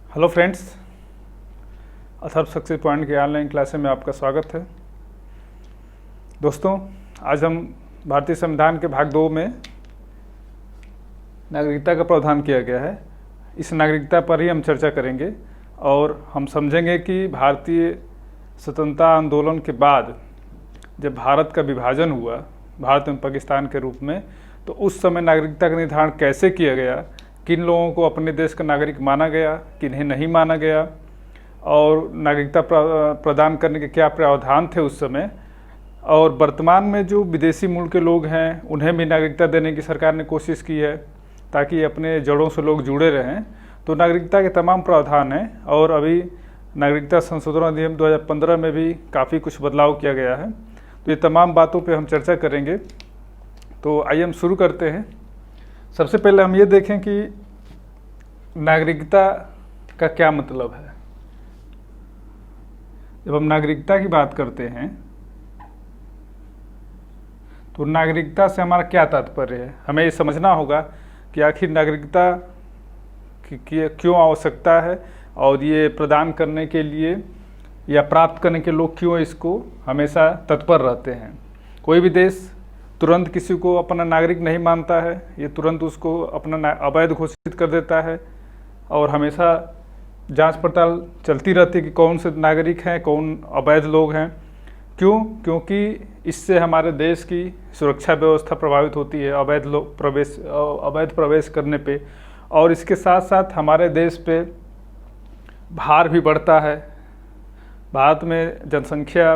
Hello friends, Atharva success point की online क्लासे में आपका स्वागत है। दोस्तों, आज हम भारतीय संविधान के भाग 2 में नागरिकता का प्रावधान किया गया है। इस नागरिकता पर ही हम चर्चा करेंगे और हम समझेंगे कि भारतीय स्वतंत्रता आंदोलन के बाद जब भारत का विभाजन हुआ भारत एवं पाकिस्तान के रूप में, तो उस समय नागरिकता का निर्धारण कैसे किया गया, किन लोगों को अपने देश का नागरिक माना गया, किन्हें नहीं माना गया, और नागरिकता प्रदान करने के क्या प्रावधान थे उस समय, और वर्तमान में जो विदेशी मूल के लोग हैं उन्हें भी नागरिकता देने की सरकार ने कोशिश की है ताकि अपने जड़ों से लोग जुड़े रहें। तो नागरिकता के तमाम प्रावधान हैं और अभी नागरिकता संशोधन अधिनियम 2015 में भी काफ़ी कुछ बदलाव किया गया है। तो ये तमाम बातों पे हम चर्चा करेंगे। तो आइए हम शुरू करते हैं। सबसे पहले हम ये देखें कि नागरिकता का क्या मतलब है। जब हम नागरिकता की बात करते हैं तो नागरिकता से हमारा क्या तात्पर्य है, हमें ये समझना होगा कि आखिर नागरिकता की क्यों आवश्यकता है और ये प्रदान करने के लिए या प्राप्त करने के लोग क्यों इसको हमेशा तत्पर रहते हैं। कोई भी देश तुरंत किसी को अपना नागरिक नहीं मानता है, ये तुरंत उसको अपना अवैध घोषित कर देता है और हमेशा जांच पड़ताल चलती रहती है कि कौन से नागरिक हैं, कौन अवैध लोग हैं। क्यों? क्योंकि इससे हमारे देश की सुरक्षा व्यवस्था प्रभावित होती है अवैध प्रवेश करने पे, और इसके साथ साथ हमारे देश पे भार भी बढ़ता है। भारत में जनसंख्या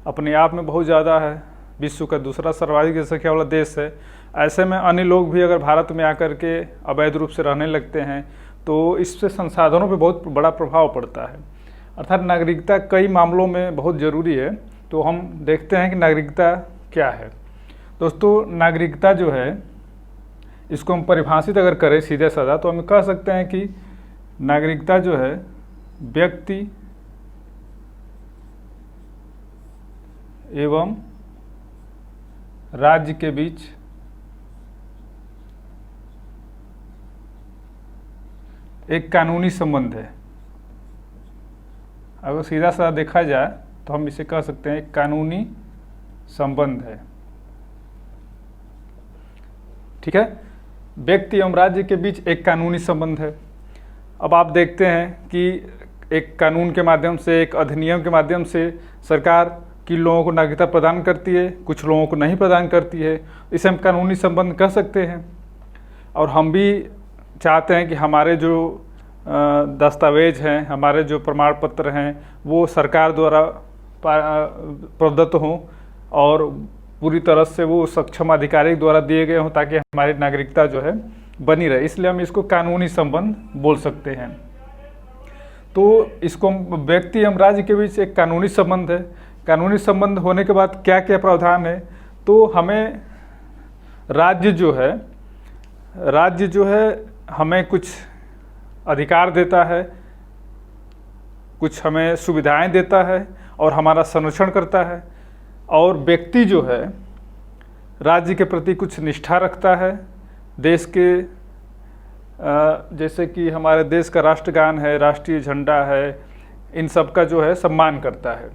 अपने आप में बहुत ज़्यादा है, विश्व का दूसरा सर्वाधिक जनसंख्या वाला देश है। ऐसे में अन्य लोग भी अगर भारत में आकर के अवैध रूप से रहने लगते हैं तो इससे संसाधनों पे बहुत बड़ा प्रभाव पड़ता है। अर्थात नागरिकता कई मामलों में बहुत ज़रूरी है। तो हम देखते हैं कि नागरिकता क्या है। दोस्तों, नागरिकता जो है इसको हम परिभाषित अगर करें सीधे साधा तो हम कह सकते हैं कि नागरिकता जो है व्यक्ति एवं राज्य के बीच एक कानूनी संबंध है। अगर सीधा साधा देखा जाए तो हम इसे कह सकते हैं एक कानूनी संबंध है। ठीक है, व्यक्ति एवं राज्य के बीच एक कानूनी संबंध है। अब आप देखते हैं कि एक कानून के माध्यम से, एक अधिनियम के माध्यम से सरकार कि लोगों को नागरिकता प्रदान करती है, कुछ लोगों को नहीं प्रदान करती है। इसे हम कानूनी संबंध कह सकते हैं। और हम भी चाहते हैं कि हमारे जो दस्तावेज हैं, हमारे जो प्रमाण पत्र हैं, वो सरकार द्वारा प्रदत्त हों और पूरी तरह से वो सक्षम अधिकारी द्वारा दिए गए हों ताकि हमारी नागरिकता जो है बनी रहे। इसलिए हम इसको कानूनी संबंध बोल सकते हैं। तो इसको व्यक्ति एवं राज्य के बीच एक कानूनी संबंध है। कानूनी संबंध होने के बाद क्या क्या प्रावधान है, तो हमें राज्य जो है हमें कुछ अधिकार देता है, कुछ हमें सुविधाएं देता है और हमारा संरक्षण करता है। और व्यक्ति जो है राज्य के प्रति कुछ निष्ठा रखता है। देश के जैसे कि हमारे देश का राष्ट्रगान है, राष्ट्रीय झंडा है, इन सब का जो है सम्मान करता है।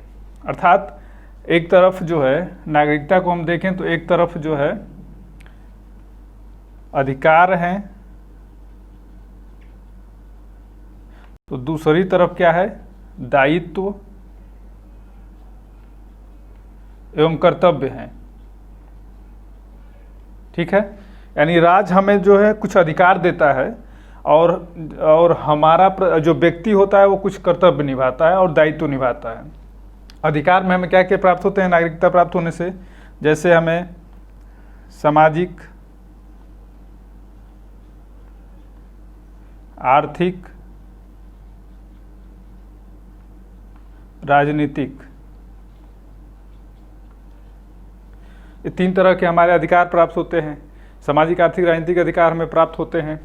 अर्थात एक तरफ जो है नागरिकता को हम देखें तो एक तरफ जो है अधिकार हैं, तो दूसरी तरफ क्या है, दायित्व एवं कर्तव्य हैं। ठीक है, यानी राज्य हमें जो है कुछ अधिकार देता है और हमारा जो व्यक्ति होता है वो कुछ कर्तव्य निभाता है और दायित्व निभाता है। अधिकार में हमें क्या क्या प्राप्त होते हैं नागरिकता प्राप्त होने से, जैसे हमें सामाजिक, आर्थिक, राजनीतिक, ये 3 तरह के हमारे अधिकार प्राप्त होते हैं। सामाजिक, आर्थिक, राजनीतिक अधिकार हमें प्राप्त होते हैं।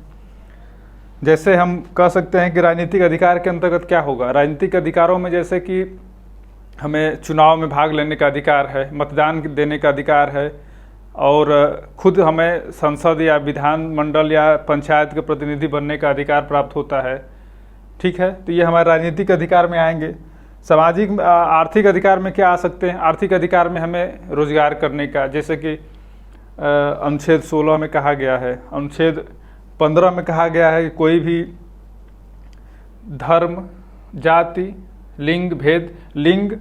जैसे हम कह सकते हैं कि राजनीतिक अधिकार के अंतर्गत क्या होगा। राजनीतिक अधिकारों में जैसे कि हमें चुनाव में भाग लेने का अधिकार है, मतदान देने का अधिकार है, और खुद हमें संसद या विधान मंडल या पंचायत के प्रतिनिधि बनने का अधिकार प्राप्त होता है। ठीक है, तो ये हमारे राजनीतिक अधिकार में आएंगे। सामाजिक आर्थिक अधिकार में क्या आ सकते हैं? आर्थिक अधिकार में हमें रोजगार करने का, जैसे कि अनुच्छेद 16 में कहा गया है, अनुच्छेद 15 में कहा गया है कि कोई भी धर्म, जाति, लिंग भेद, लिंग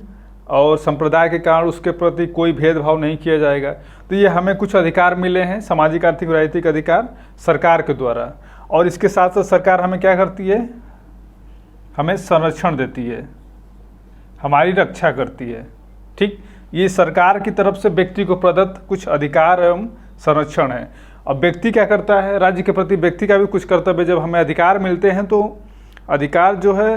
और संप्रदाय के कारण उसके प्रति कोई भेदभाव नहीं किया जाएगा। तो ये हमें कुछ अधिकार मिले हैं, सामाजिक आर्थिक राजनीतिक अधिकार सरकार के द्वारा। और इसके साथ साथ सरकार हमें क्या करती है? हमें संरक्षण देती है, हमारी रक्षा करती है। ठीक, ये सरकार की तरफ से व्यक्ति को प्रदत्त कुछ अधिकार एवं संरक्षण है। अब व्यक्ति क्या करता है? राज्य के प्रति व्यक्ति का भी कुछ कर्तव्य। जब हमें अधिकार मिलते हैं तो अधिकार जो है,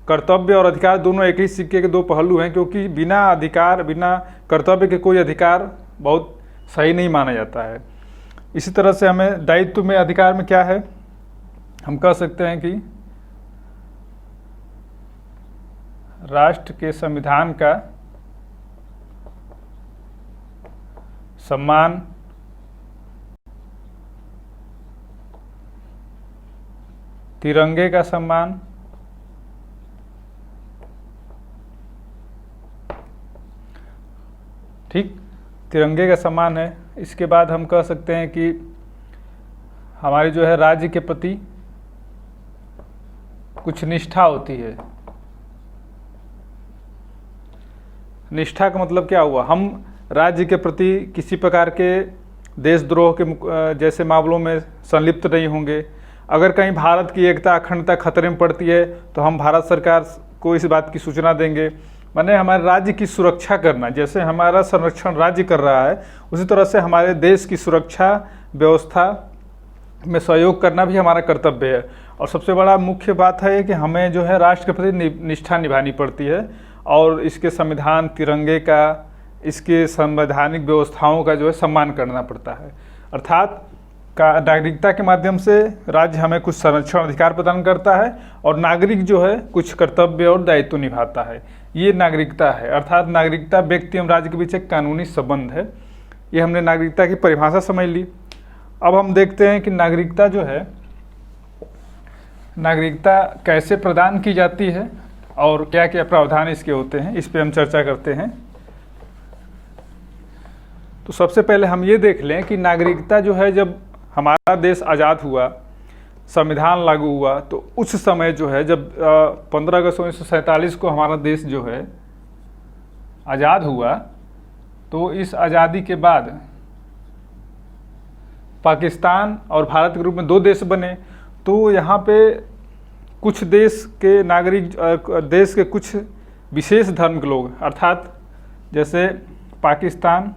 कर्तव्य और अधिकार दोनों एक ही सिक्के के दो पहलू हैं, क्योंकि बिना अधिकार, बिना कर्तव्य के कोई अधिकार बहुत सही नहीं माना जाता है। इसी तरह से हमें दायित्व में अधिकार में क्या है? हम कह सकते हैं कि राष्ट्र के संविधान का सम्मान, तिरंगे का सम्मान, ठीक, तिरंगे का सम्मान है। इसके बाद हम कह सकते हैं कि हमारी जो है राज्य के प्रति कुछ निष्ठा होती है। निष्ठा का मतलब क्या हुआ? हम राज्य के प्रति किसी प्रकार के देशद्रोह के जैसे मामलों में संलिप्त नहीं होंगे। अगर कहीं भारत की एकता अखंडता खतरे में पड़ती है तो हम भारत सरकार को इस बात की सूचना देंगे। माने हमारे राज्य की सुरक्षा करना, जैसे हमारा संरक्षण राज्य कर रहा है, उसी तरह से हमारे देश की सुरक्षा व्यवस्था में सहयोग करना भी हमारा कर्तव्य है। और सबसे बड़ा मुख्य बात है कि हमें जो है राष्ट्र के प्रति निष्ठा निभानी पड़ती है और इसके संविधान, तिरंगे का, इसके संवैधानिक व्यवस्थाओं का जो है सम्मान करना पड़ता है। अर्थात का नागरिकता के माध्यम से राज्य हमें कुछ संरक्षण अधिकार प्रदान करता है और नागरिक जो है कुछ कर्तव्य और दायित्व निभाता है। ये नागरिकता है। अर्थात नागरिकता व्यक्ति एवं राज्य के बीच एक कानूनी संबंध है। ये हमने नागरिकता की परिभाषा समझ ली। अब हम देखते हैं कि नागरिकता जो है, नागरिकता कैसे प्रदान की जाती है और क्या क्या प्रावधान इसके होते हैं, इस पे हम चर्चा करते हैं। तो सबसे पहले हम ये देख लें कि नागरिकता जो है, जब हमारा देश आज़ाद हुआ, संविधान लागू हुआ, तो उस समय जो है, जब 15 अगस्त 1947 को हमारा देश जो है आज़ाद हुआ, तो इस आज़ादी के बाद पाकिस्तान और भारत के रूप में दो देश बने। तो यहाँ पे कुछ देश के नागरिक, देश के कुछ विशेष धर्म के लोग, अर्थात जैसे पाकिस्तान,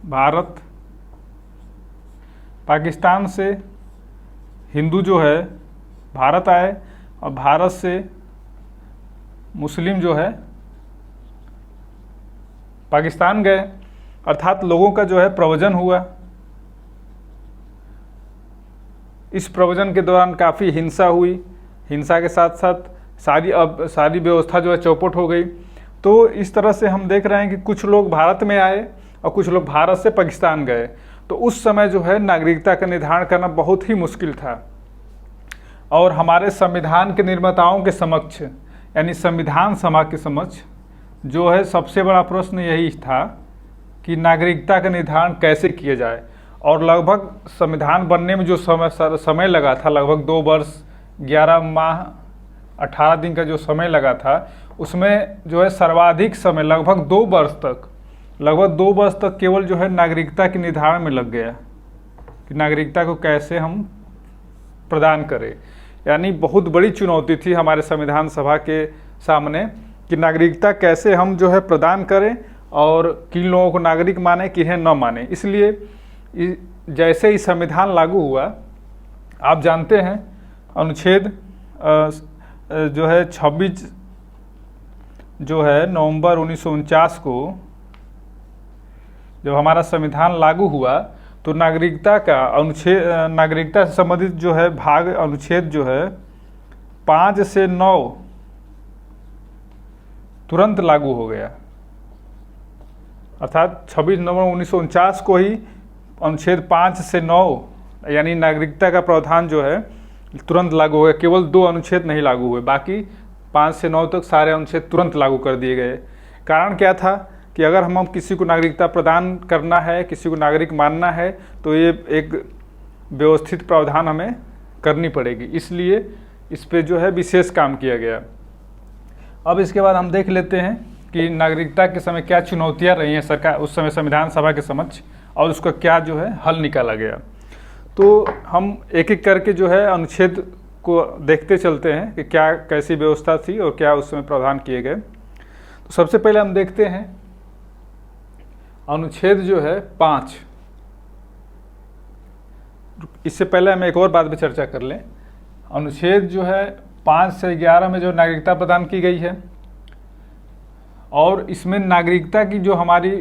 भारत, पाकिस्तान से हिंदू जो है भारत आए और भारत से मुस्लिम जो है पाकिस्तान गए। अर्थात लोगों का जो है प्रव्रजन हुआ। इस प्रव्रजन के दौरान काफ़ी हिंसा हुई। हिंसा के साथ साथ सारी व्यवस्था जो है चौपट हो गई। तो इस तरह से हम देख रहे हैं कि कुछ लोग भारत में आए और कुछ लोग भारत से पाकिस्तान गए। तो उस समय जो है नागरिकता का निर्धारण करना बहुत ही मुश्किल था। और हमारे संविधान के निर्माताओं के समक्ष, यानी संविधान सभा के समक्ष जो है सबसे बड़ा प्रश्न यही था कि नागरिकता का निर्धारण कैसे किया जाए। और लगभग संविधान बनने में जो समय लगा था, लगभग 2 वर्ष 11 माह 18 दिन का जो समय लगा था, उसमें जो है सर्वाधिक समय लगभग 2 वर्ष तक केवल जो है नागरिकता के निर्धारण में लग गया कि नागरिकता को कैसे हम प्रदान करें। यानी बहुत बड़ी चुनौती थी हमारे संविधान सभा के सामने कि नागरिकता कैसे हम जो है प्रदान करें और किन लोगों को नागरिक माने, किन्हें न माने। इसलिए जैसे ही संविधान लागू हुआ, आप जानते हैं अनुच्छेद जो है 26 जो है नवंबर 1949 को जब हमारा संविधान लागू हुआ, तो नागरिकता का अनुच्छेद, नागरिकता से संबंधित जो है भाग अनुच्छेद जो है 5 से 9 तुरंत लागू हो गया। अर्थात 26 नवंबर 1949 को ही अनुच्छेद 5 से 9 यानी नागरिकता का प्रावधान जो है तुरंत लागू हो गया, केवल 2 अनुच्छेद नहीं लागू हुए, बाकी 5 से 9 तक सारे अनुच्छेद तुरंत लागू कर दिए गए। कारण क्या था कि अगर हम किसी को नागरिकता प्रदान करना है, किसी को नागरिक मानना है, तो ये एक व्यवस्थित प्रावधान हमें करनी पड़ेगी, इसलिए इस पे जो है विशेष काम किया गया। अब इसके बाद हम देख लेते हैं कि नागरिकता के समय क्या चुनौतियां रही हैं सरकार उस समय संविधान सभा के समक्ष, और उसका क्या जो है हल निकाला गया। तो हम एक एक करके जो है अनुच्छेद को देखते चलते हैं कि क्या कैसी व्यवस्था थी और क्या उस समय प्रावधान किए गए। तो सबसे पहले हम देखते हैं अनुच्छेद जो है 5। इससे पहले हम एक और बात पे चर्चा कर लें। अनुच्छेद जो है 5 से 11 में जो नागरिकता प्रदान की गई है, और इसमें नागरिकता की जो हमारी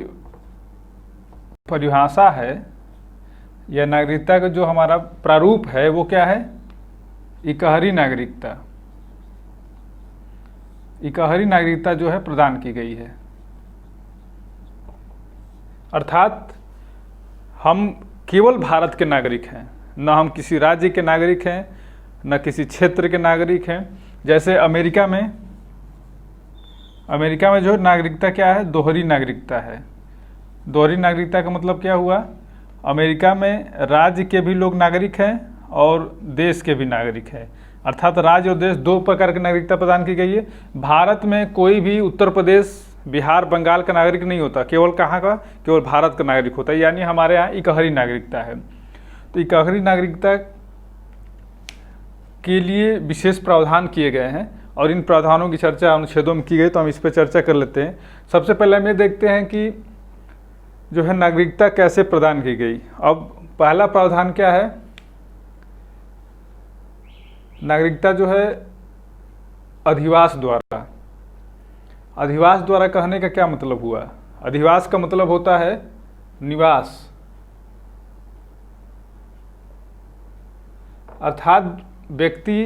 परिभाषा है या नागरिकता का जो हमारा प्रारूप है वो क्या है, इकहरी नागरिकता। इकहरी नागरिकता जो है प्रदान की गई है, अर्थात हम केवल भारत के नागरिक हैं, न हम किसी राज्य के नागरिक हैं, न किसी क्षेत्र के नागरिक हैं। जैसे अमेरिका में जो नागरिकता क्या है, दोहरी नागरिकता है। दोहरी नागरिकता का मतलब क्या हुआ, अमेरिका में राज्य के भी लोग नागरिक हैं और देश के भी नागरिक हैं, अर्थात राज्य और देश 2 प्रकार की नागरिकता प्रदान की गई है। भारत में कोई भी उत्तर प्रदेश, बिहार, बंगाल का नागरिक नहीं होता, केवल कहाँ का, केवल भारत का नागरिक होता है, यानी हमारे यहाँ इकहरी नागरिकता है। तो इकहरी नागरिकता के लिए विशेष प्रावधान किए गए हैं और इन प्रावधानों की चर्चा अनुच्छेदों में की गई, तो हम इस पर चर्चा कर लेते हैं। सबसे पहले हम ये देखते हैं कि जो है नागरिकता कैसे प्रदान की गई। अब पहला प्रावधान क्या है, नागरिकता जो है अधिवास द्वारा। अधिवास द्वारा कहने का क्या मतलब हुआ, अधिवास का मतलब होता है निवास, अर्थात व्यक्ति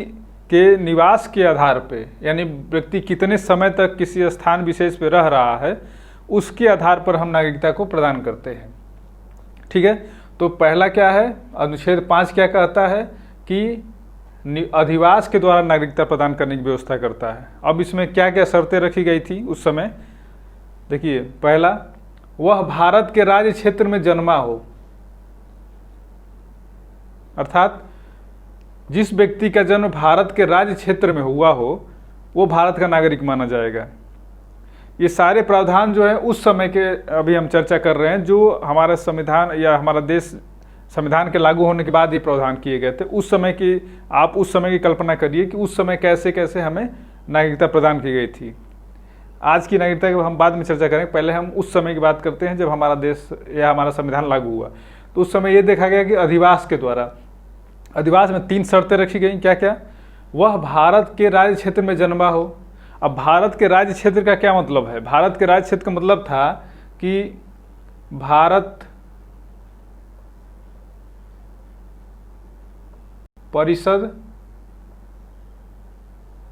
के निवास के आधार पे, यानी व्यक्ति कितने समय तक किसी स्थान विशेष पे रह रहा है उसके आधार पर हम नागरिकता को प्रदान करते हैं। ठीक है, तो पहला क्या है, अनुच्छेद 5 क्या कहता है कि अधिवास के द्वारा नागरिकता प्रदान करने की व्यवस्था करता है। अब इसमें क्या क्या शर्तें रखी गई थी उस समय, देखिए, पहला, वह भारत के राज्य क्षेत्र में जन्मा हो, अर्थात जिस व्यक्ति का जन्म भारत के राज्य क्षेत्र में हुआ हो वो भारत का नागरिक माना जाएगा। ये सारे प्रावधान जो है उस समय के अभी हम चर्चा कर रहे हैं, जो हमारा संविधान या हमारा देश संविधान के लागू होने के बाद ये प्रावधान किए गए थे। उस समय की, आप उस समय की कल्पना करिए कि उस समय कैसे कैसे हमें नागरिकता प्रदान की गई थी। आज की नागरिकता की हम बाद में चर्चा करेंगे, पहले हम उस समय की बात करते हैं जब हमारा देश या हमारा संविधान लागू हुआ। तो उस समय ये देखा गया कि अधिवास के द्वारा, अधिवास में 3 शर्तें रखी गई। क्या क्या, वह भारत के राज्य क्षेत्र में जन्मा हो। अब भारत के राज्य क्षेत्र का क्या मतलब है, भारत के राज्य क्षेत्र का मतलब था कि भारत परिषद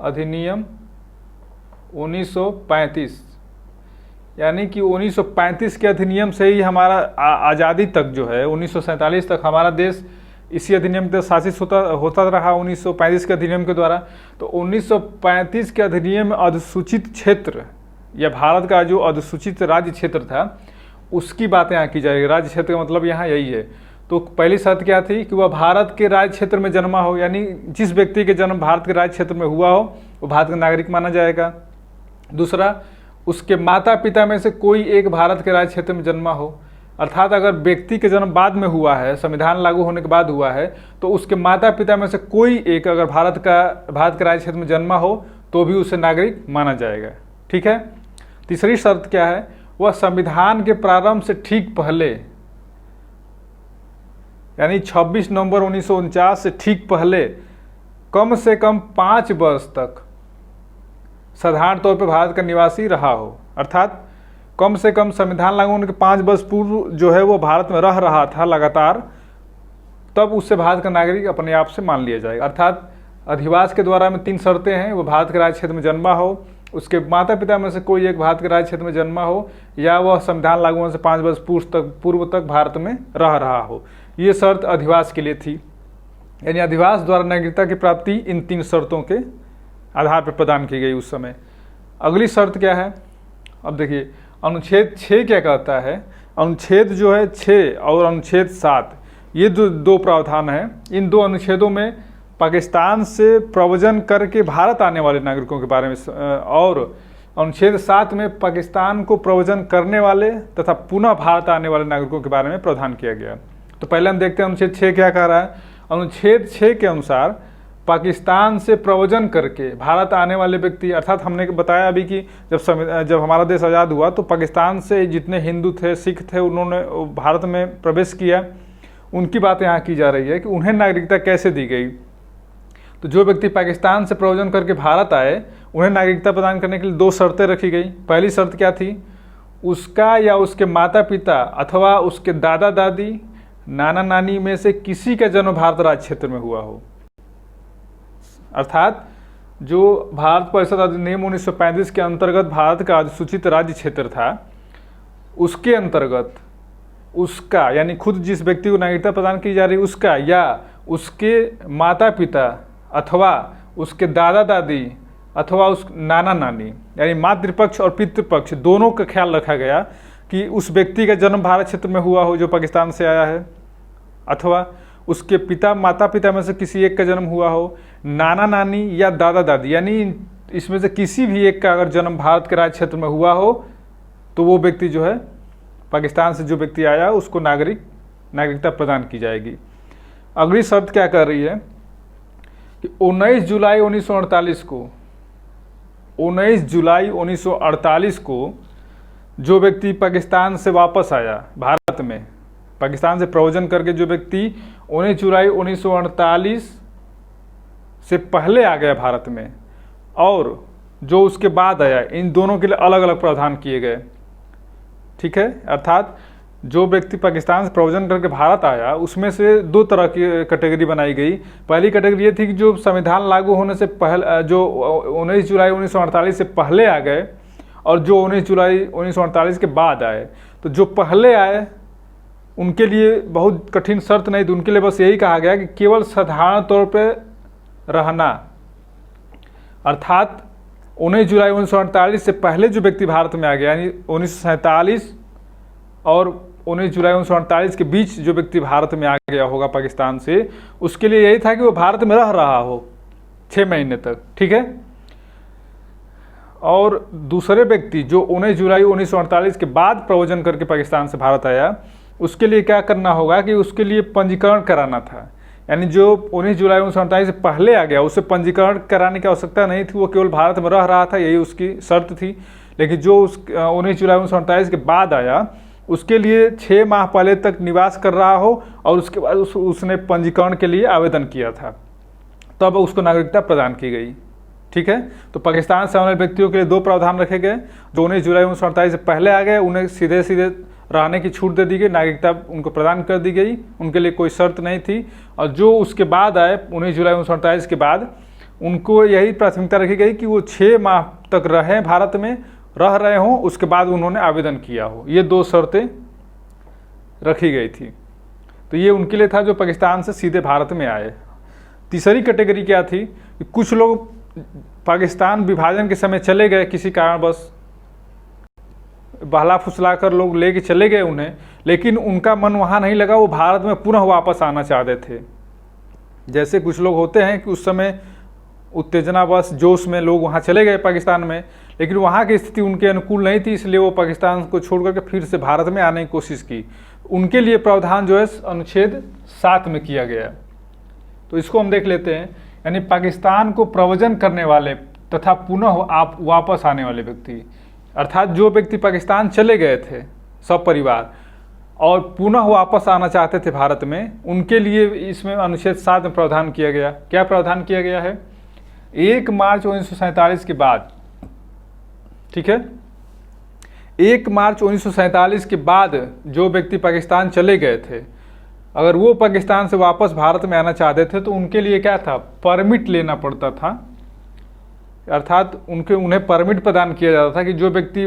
अधिनियम 1935, यानी कि 1935 के अधिनियम से ही हमारा आज़ादी तक जो है 1947 तक हमारा देश इसी अधिनियम के शासित होता रहा 1935 के अधिनियम के द्वारा। तो 1935 के अधिनियम में अधिसूचित क्षेत्र या भारत का जो अधिसूचित राज्य क्षेत्र था उसकी बात यहाँ की जाएगी। राज्य क्षेत्र का मतलब यहाँ यही है। तो पहली शर्त क्या थी कि वह भारत के राज्य क्षेत्र में जन्मा हो, यानी जिस व्यक्ति के जन्म भारत के राज्य क्षेत्र में हुआ हो वो भारत का नागरिक माना जाएगा। दूसरा, उसके माता पिता में से कोई एक भारत के राज्य क्षेत्र में जन्मा हो, अर्थात अगर व्यक्ति के जन्म बाद में हुआ है, संविधान लागू होने के बाद हुआ है, तो उसके माता पिता में से कोई एक अगर भारत के राज्य क्षेत्र में जन्मा हो तो भी उसे नागरिक माना जाएगा। ठीक है। तीसरी शर्त क्या है, वह संविधान के प्रारंभ से ठीक पहले, यानी 26 नवंबर 1949 से ठीक पहले कम से कम 5 वर्ष तक साधारण तौर पर भारत का निवासी रहा हो, अर्थात कम से कम संविधान लागू होने के 5 वर्ष पूर्व जो है वो भारत में रह रहा था लगातार, तब उससे भारत का नागरिक अपने आप से मान लिया जाएगा। अर्थात अधिवास के द्वारा में 3 शर्तें हैं, वो भारत के राज्य क्षेत्र में जन्मा हो, उसके माता पिता में से कोई एक भारत के राज्य क्षेत्र में जन्मा हो, या वह संविधान लागू होने से 5 वर्ष पूर्व तक भारत में रह रहा हो। ये शर्त अधिवास के लिए थी, यानी अधिवास द्वारा नागरिकता की प्राप्ति इन 3 शर्तों के आधार पर प्रदान की गई उस समय। अगली शर्त क्या है, अब देखिए अनुच्छेद 6 क्या कहता है। अनुच्छेद जो है 6 और अनुच्छेद 7, ये दो प्रावधान हैं। इन 2 अनुच्छेदों में पाकिस्तान से प्रव्रजन करके भारत आने वाले नागरिकों के बारे में, और अनुच्छेद 7 में पाकिस्तान को प्रव्रजन करने वाले तथा पुनः भारत आने वाले नागरिकों के बारे में प्रावधान किया गया। तो पहले हम देखते हैं अनुच्छेद 6 क्या कह रहा है। अनुच्छेद 6 के अनुसार पाकिस्तान से प्रव्रजन करके भारत आने वाले व्यक्ति, अर्थात हमने बताया अभी कि जब हमारा देश आज़ाद हुआ तो पाकिस्तान से जितने हिंदू थे, सिख थे, उन्होंने भारत में प्रवेश किया, उनकी बात यहाँ की जा रही है कि उन्हें नागरिकता कैसे दी गई। तो जो व्यक्ति पाकिस्तान से प्रव्रजन करके भारत आए, उन्हें नागरिकता प्रदान करने के लिए 2 शर्तें रखी गई। पहली शर्त क्या थी, उसका या उसके माता पिता अथवा उसके दादा दादी, नाना नानी में से किसी का जन्म भारत राज्य क्षेत्र में हुआ हो। अर्थात जो भारत परिषद अधिनियम 1935 के अंतर्गत भारत का अधिसूचित राज्य क्षेत्र था, उसके अंतर्गत उसका, यानी खुद जिस व्यक्ति को नागरिकता प्रदान की जा रही उसका या उसके माता पिता अथवा उसके दादा दादी अथवा उस नाना नानी, यानी मातृपक्ष और पितृपक्ष दोनों का ख्याल रखा गया कि उस व्यक्ति का जन्म भारत क्षेत्र में हुआ हो जो पाकिस्तान से आया है, अथवा उसके पिता माता पिता में से किसी एक का जन्म हुआ हो, नाना नानी या दादा दादी, यानी इसमें से किसी भी एक का अगर जन्म भारत के राज्य क्षेत्र में हुआ हो तो वो व्यक्ति जो है, पाकिस्तान से जो व्यक्ति आया उसको नागरिकता प्रदान की जाएगी। अगली शर्त क्या कर रही है कि 19 जुलाई 1948 को जो व्यक्ति पाकिस्तान से वापस आया भारत में, पाकिस्तान से प्रव्रजन करके जो व्यक्ति 19 जुलाई 1948 से पहले आ गया भारत में और जो उसके बाद आया, इन दोनों के लिए अलग अलग प्रावधान किए गए। ठीक है, अर्थात जो व्यक्ति पाकिस्तान से प्रव्रजन करके भारत आया उसमें से 2 तरह की कैटेगरी बनाई गई। पहली कैटेगरी ये थी कि जो संविधान लागू होने से पहले, जो 19 जुलाई 1948 से पहले आ गए और जो 19 जुलाई 1948 के बाद आए। तो जो पहले आए उनके लिए बहुत कठिन शर्त नहीं थी, उनके लिए बस यही कहा गया कि केवल साधारण तौर पर रहना, अर्थात 19 जुलाई 1948 से पहले जो व्यक्ति भारत में आ गया, यानी 1947 और 19 जुलाई 1948 के बीच जो व्यक्ति भारत में आ गया होगा पाकिस्तान से, उसके लिए यही था कि वो भारत में रह रहा हो 6 महीने तक। ठीक है, और दूसरे व्यक्ति जो 19 जुलाई 1948 के बाद प्रव्रजन करके पाकिस्तान से भारत आया, उसके लिए क्या करना होगा कि उसके लिए पंजीकरण कराना था। यानी जो 19 जुलाई 1948 से पहले आ गया उसे पंजीकरण कराने की आवश्यकता नहीं थी, वो केवल भारत में रह रहा था, यही उसकी शर्त थी। लेकिन जो 19 जुलाई 1948 के बाद आया उसके लिए 6 माह पहले तक निवास कर रहा हो और उसके बाद उसने पंजीकरण के लिए आवेदन किया था, तब उसको नागरिकता प्रदान की गई। ठीक है, तो पाकिस्तान से आने वाले व्यक्तियों के लिए 2 प्रावधान रखे गए। जो 19 जुलाई 1948 से पहले आ गए उन्हें सीधे सीधे रहने की छूट दे दी गई, नागरिकता उनको प्रदान कर दी गई, उनके लिए कोई शर्त नहीं थी। और जो उसके बाद आए 19 जुलाई 1948 के बाद, उनको यही प्राथमिकता रखी गई कि वो 6 माह तक रहें, भारत में रह रहे हों, उसके बाद उन्होंने आवेदन किया हो। ये 2 शर्तें रखी गई थी। तो ये उनके लिए था जो पाकिस्तान से सीधे भारत में आए। तीसरी कैटेगरी क्या थी कि कुछ लोग पाकिस्तान विभाजन के समय चले गए, किसी कारणवश बहला फुसला कर लोग लेके चले गए उन्हें, लेकिन उनका मन वहाँ नहीं लगा, वो भारत में पुनः वापस आना चाहते थे। जैसे कुछ लोग होते हैं कि उस समय उत्तेजनावश जोश में लोग वहाँ चले गए पाकिस्तान में, लेकिन वहाँ की स्थिति उनके अनुकूल नहीं थी, इसलिए वो पाकिस्तान को छोड़ करके फिर से भारत में आने की कोशिश की। उनके लिए प्रावधान जो है अनुच्छेद 7 में किया गया। तो इसको हम देख लेते हैं। यानी पाकिस्तान को प्रव्रजन करने वाले तथा पुनः वापस आने वाले व्यक्ति, अर्थात जो व्यक्ति पाकिस्तान चले गए थे सब परिवार और पुनः वापस आना चाहते थे भारत में, उनके लिए इसमें अनुच्छेद 7 में प्रावधान किया गया। क्या प्रावधान किया गया है? 1 मार्च 1947 के बाद, ठीक है, 1 मार्च 1947 के बाद जो व्यक्ति पाकिस्तान चले गए थे, अगर वो पाकिस्तान से वापस भारत में आना चाहते थे तो उनके लिए क्या था, परमिट लेना पड़ता था। अर्थात उन्हें परमिट प्रदान किया जाता था कि जो व्यक्ति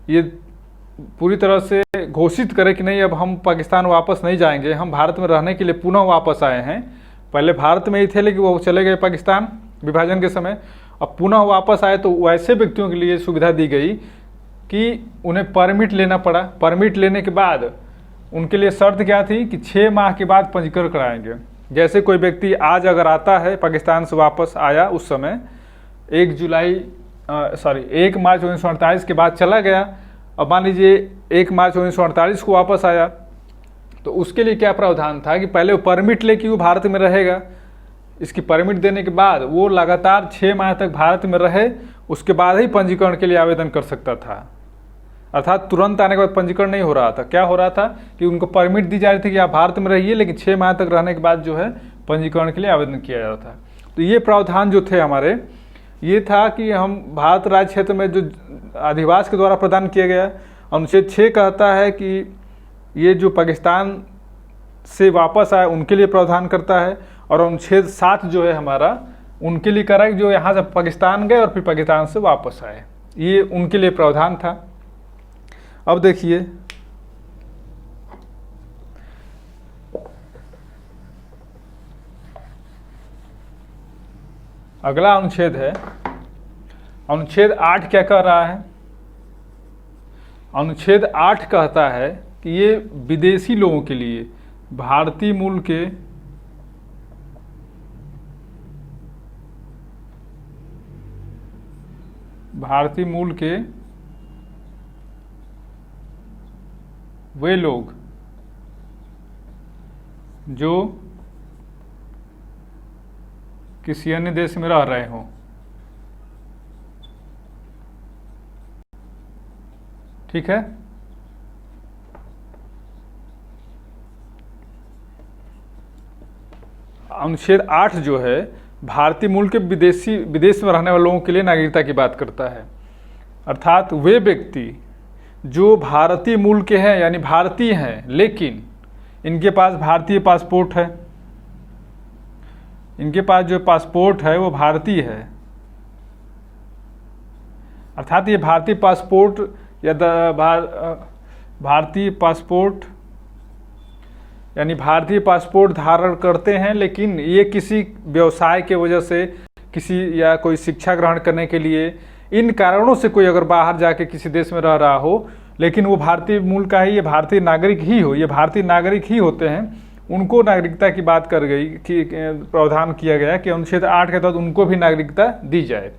ये पूरी तरह से घोषित करे कि नहीं अब हम पाकिस्तान वापस नहीं जाएंगे, हम भारत में रहने के लिए पुनः वापस आए हैं। पहले भारत में ही थे लेकिन वो चले गए पाकिस्तान विभाजन के समय, अब पुनः वापस आए तो वैसे व्यक्तियों के लिए सुविधा दी गई कि उन्हें परमिट लेना पड़ा। परमिट लेने के बाद उनके लिए शर्त क्या थी कि 6 माह के बाद पंजीकरण कराएंगे। जैसे कोई व्यक्ति आज अगर आता है पाकिस्तान से वापस आया उस समय 1 मार्च 1948 के बाद चला गया, अब मान लीजिए 1 मार्च 1948 को वापस आया, तो उसके लिए क्या प्रावधान था कि पहले वो परमिट लेके वो भारत में रहेगा। इसकी परमिट देने के बाद वो लगातार 6 माह तक भारत में रहे, उसके बाद ही पंजीकरण के लिए आवेदन कर सकता था। अर्थात तुरंत आने के बाद पंजीकरण नहीं हो रहा था। क्या हो रहा था कि उनको परमिट दी जा रही थी कि आप भारत में रहिए, लेकिन 6 माह तक रहने के बाद जो है पंजीकरण के लिए आवेदन किया जाता था। तो ये प्रावधान जो थे हमारे, ये था कि हम भारत राज्य क्षेत्र में जो अधिवास के द्वारा प्रदान किया गया। अनुच्छेद 6 कहता है कि ये जो पाकिस्तान से वापस आए उनके लिए प्रावधान करता है, और अनुच्छेद 7 जो है हमारा उनके लिए करा जो यहाँ से पाकिस्तान गए और फिर पाकिस्तान से वापस आए, ये उनके लिए प्रावधान था। अब देखिए अगला अनुच्छेद है, अनुच्छेद 8 क्या कह रहा है? अनुच्छेद 8 कहता है कि ये विदेशी लोगों के लिए भारतीय मूल के वे लोग जो किसी अन्य देश में रह रहे हों, ठीक है। अनुच्छेद 8 जो है भारतीय मूल के विदेश में रहने वाले लोगों के लिए नागरिकता की बात करता है। अर्थात वे व्यक्ति जो भारतीय मूल के हैं यानी भारतीय हैं, लेकिन इनके पास भारतीय पासपोर्ट है, इनके पास जो पासपोर्ट है वो भारतीय है। अर्थात ये भारतीय पासपोर्ट या भारतीय पासपोर्ट यानी भारतीय पासपोर्ट धारण करते हैं, लेकिन ये किसी व्यवसाय के वजह से किसी या कोई शिक्षा ग्रहण करने के लिए इन कारणों से कोई अगर बाहर जाके किसी देश में रह रहा हो, लेकिन वो भारतीय मूल का ही, ये भारतीय नागरिक ही हो, ये भारतीय नागरिक ही होते हैं, उनको नागरिकता की बात कर गई कि प्रावधान किया गया कि अनुच्छेद 8 के तहत उनको भी नागरिकता दी जाए।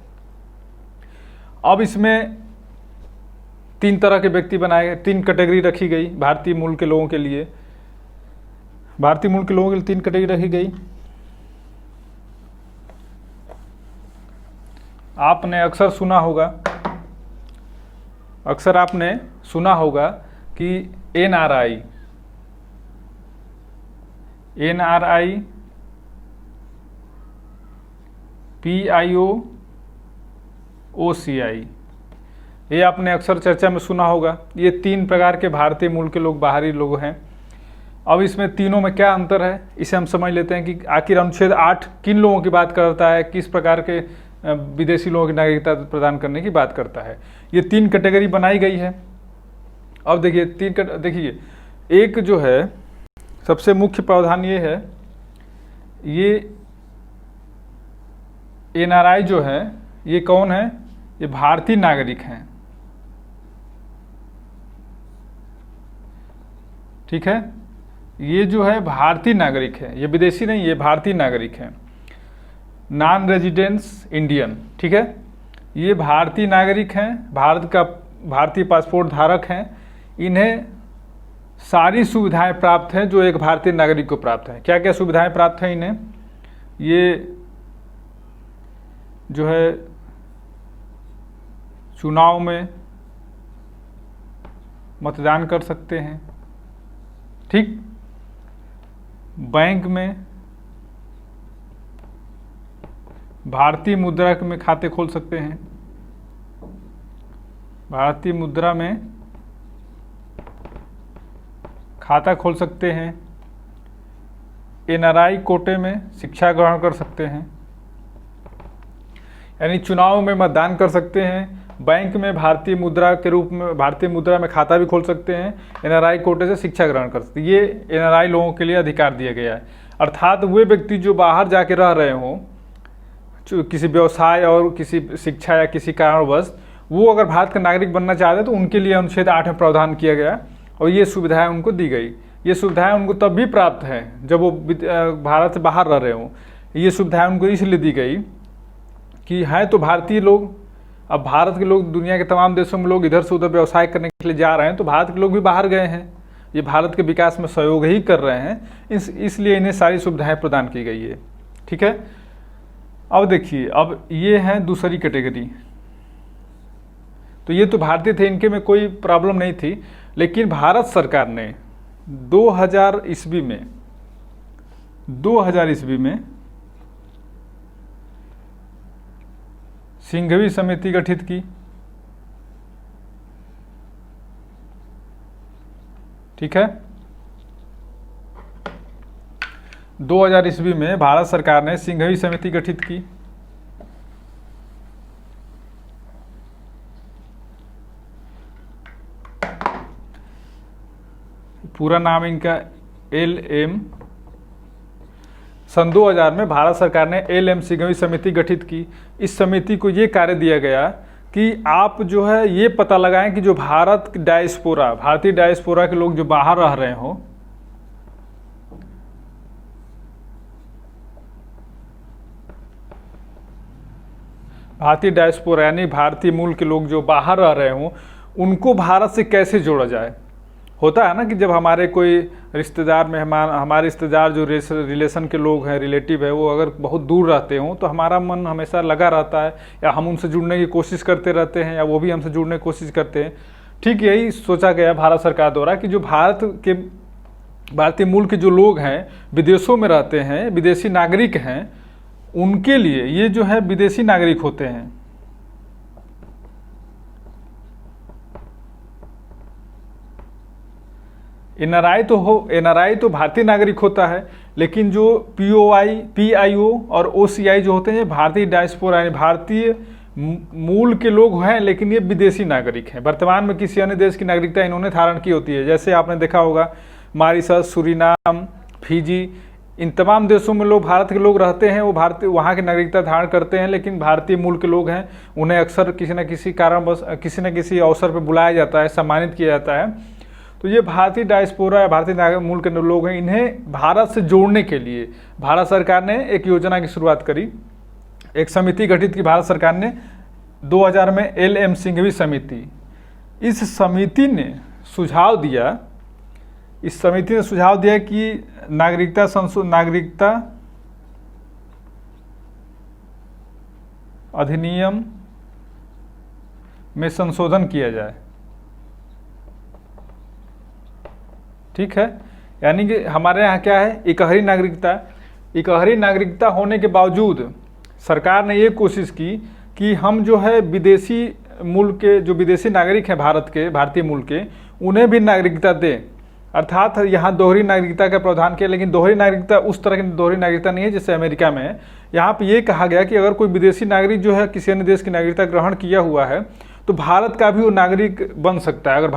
अब इसमें 3 तरह के व्यक्ति बनाए गए, 3 कैटेगरी रखी गई भारतीय मूल के लोगों के लिए। भारतीय मूल के लोगों के लिए 3 कैटेगरी रखी गई। आपने अक्सर सुना होगा कि NRI, PIO, OCI, ये आपने अक्सर चर्चा में सुना होगा। ये 3 प्रकार के भारतीय मूल के लोग, बाहरी लोग हैं। अब इसमें तीनों में क्या अंतर है, इसे हम समझ लेते हैं कि आखिर अनुच्छेद 8 किन लोगों की बात करता है, किस प्रकार के विदेशी लोगों की नागरिकता प्रदान करने की बात करता है। ये 3 कैटेगरी बनाई गई है। अब देखिए देखिए, एक जो है सबसे मुख्य प्रावधान ये है, ये NRI जो है ये कौन है? ये भारतीय नागरिक हैं, ठीक है। ये जो है भारतीय नागरिक है, ये विदेशी नहीं, ये भारतीय नागरिक हैं। नॉन रेजिडेंस इंडियन, ठीक है। ये भारतीय नागरिक हैं, भारत का भारतीय पासपोर्ट धारक हैं, इन्हें सारी सुविधाएं प्राप्त हैं जो एक भारतीय नागरिक को प्राप्त है। क्या क्या सुविधाएं प्राप्त हैं इन्हें? ये जो है चुनाव में मतदान कर सकते हैं, ठीक। बैंक में भारतीय मुद्रा में खाते खोल सकते हैं, भारतीय मुद्रा में खाता खोल सकते हैं। NRI कोटे में शिक्षा ग्रहण कर सकते हैं, यानी चुनाव में मतदान कर सकते हैं, बैंक में भारतीय मुद्रा के रूप में, भारतीय मुद्रा में खाता भी खोल सकते हैं, एनआरआई कोटे से शिक्षा ग्रहण कर सकते हैं। ये एनआरआई लोगों के लिए अधिकार दिया गया है। अर्थात वे व्यक्ति जो बाहर जाके रह रहे हों किसी व्यवसाय और किसी शिक्षा या किसी कारणवश, वो अगर भारत का नागरिक बनना चाहते हैं तो उनके लिए अनुच्छेद 8 में प्रावधान किया गया और ये सुविधाएं उनको दी गई। ये सुविधाएं उनको तब भी प्राप्त हैं जब वो भारत से बाहर रह रहे हों। ये सुविधाएं उनको इसलिए दी गई कि हैं तो भारतीय लोग, अब भारत के लोग दुनिया के तमाम देशों में लोग इधर से उधर व्यवसाय करने के लिए जा रहे हैं, तो भारत के लोग भी बाहर गए हैं, ये भारत के विकास में सहयोग ही कर रहे हैं, इसलिए इन्हें सारी सुविधाएं प्रदान की गई है। ठीक है, अब देखिए, अब ये हैं दूसरी कैटेगरी। तो ये तो भारतीय थे, इनके में कोई प्रॉब्लम नहीं थी, लेकिन भारत सरकार ने 2000 ईस्वी में सिंघवी समिति गठित की। ठीक है, 2000 ईस्वी में भारत सरकार ने सिंघवी समिति गठित की। पूरा नाम इनका LM। सन 2000 में भारत सरकार ने LM सिंघवी समिति गठित की। इस समिति को ये कार्य दिया गया कि आप जो है ये पता लगाएं कि जो भारत डायस्पोरा, भारतीय डायस्पोरा के लोग जो बाहर रह रहे हों, भारतीय डायस्पोरा यानी भारतीय मूल के लोग जो बाहर रह रहे हों, उनको भारत से कैसे जोड़ा जाए। होता है ना कि जब हमारे कोई रिश्तेदार मेहमान, हमारे रिश्तेदार जो रिलेशन के लोग हैं, रिलेटिव है, वो अगर बहुत दूर रहते हों तो हमारा मन हमेशा लगा रहता है, या हम उनसे जुड़ने की कोशिश करते रहते हैं या वो भी हमसे जुड़ने की कोशिश करते हैं। ठीक यही सोचा गया भारत सरकार द्वारा कि जो भारतीय मूल के जो लोग हैं, विदेशों में रहते हैं, विदेशी नागरिक हैं, उनके लिए ये जो है विदेशी नागरिक होते हैं। एनआरआई तो भारतीय नागरिक होता है, लेकिन जो PIO और OCI जो होते हैं भारतीय डायस्पोरा यानी भारतीय मूल के लोग हैं, लेकिन ये विदेशी नागरिक हैं। वर्तमान में किसी अन्य देश की नागरिकता इन्होंने धारण की होती है। जैसे आपने देखा होगा मॉरिशस, सूरीनाम, फिजी, इन तमाम देशों में लोग, भारत के लोग रहते हैं, वो भारतीय वहाँ की नागरिकता धारण करते हैं, लेकिन भारतीय मूल के लोग हैं, उन्हें अक्सर किसी न किसी कारणवश किसी न किसी अवसर पर बुलाया जाता है, सम्मानित किया जाता है। तो ये भारतीय डायस्पोरा या भारतीय मूल के लोग हैं, इन्हें भारत से जोड़ने के लिए भारत सरकार ने एक योजना की शुरुआत करी, एक समिति गठित की भारत सरकार ने 2000 में LM सिंघवी समिति। इस समिति ने सुझाव दिया कि नागरिकता अधिनियम में संशोधन किया जाए। ठीक है, यानी कि हमारे यहाँ क्या है, इकहरी नागरिकता होने के बावजूद सरकार ने ये कोशिश की कि हम जो है विदेशी मूल के जो विदेशी नागरिक हैं भारत के, भारतीय मूल के, उन्हें भी नागरिकता दें। अर्थात यहाँ दोहरी नागरिकता का प्रावधान किया, लेकिन दोहरी नागरिकता उस तरह की दोहरी नागरिकता नहीं है जैसे अमेरिका में है। यहाँ पे ये कहा गया कि अगर कोई विदेशी नागरिक जो है किसी अन्य देश की नागरिकता ग्रहण किया हुआ है तो भारत का भी वो नागरिक बन सकता है। अगर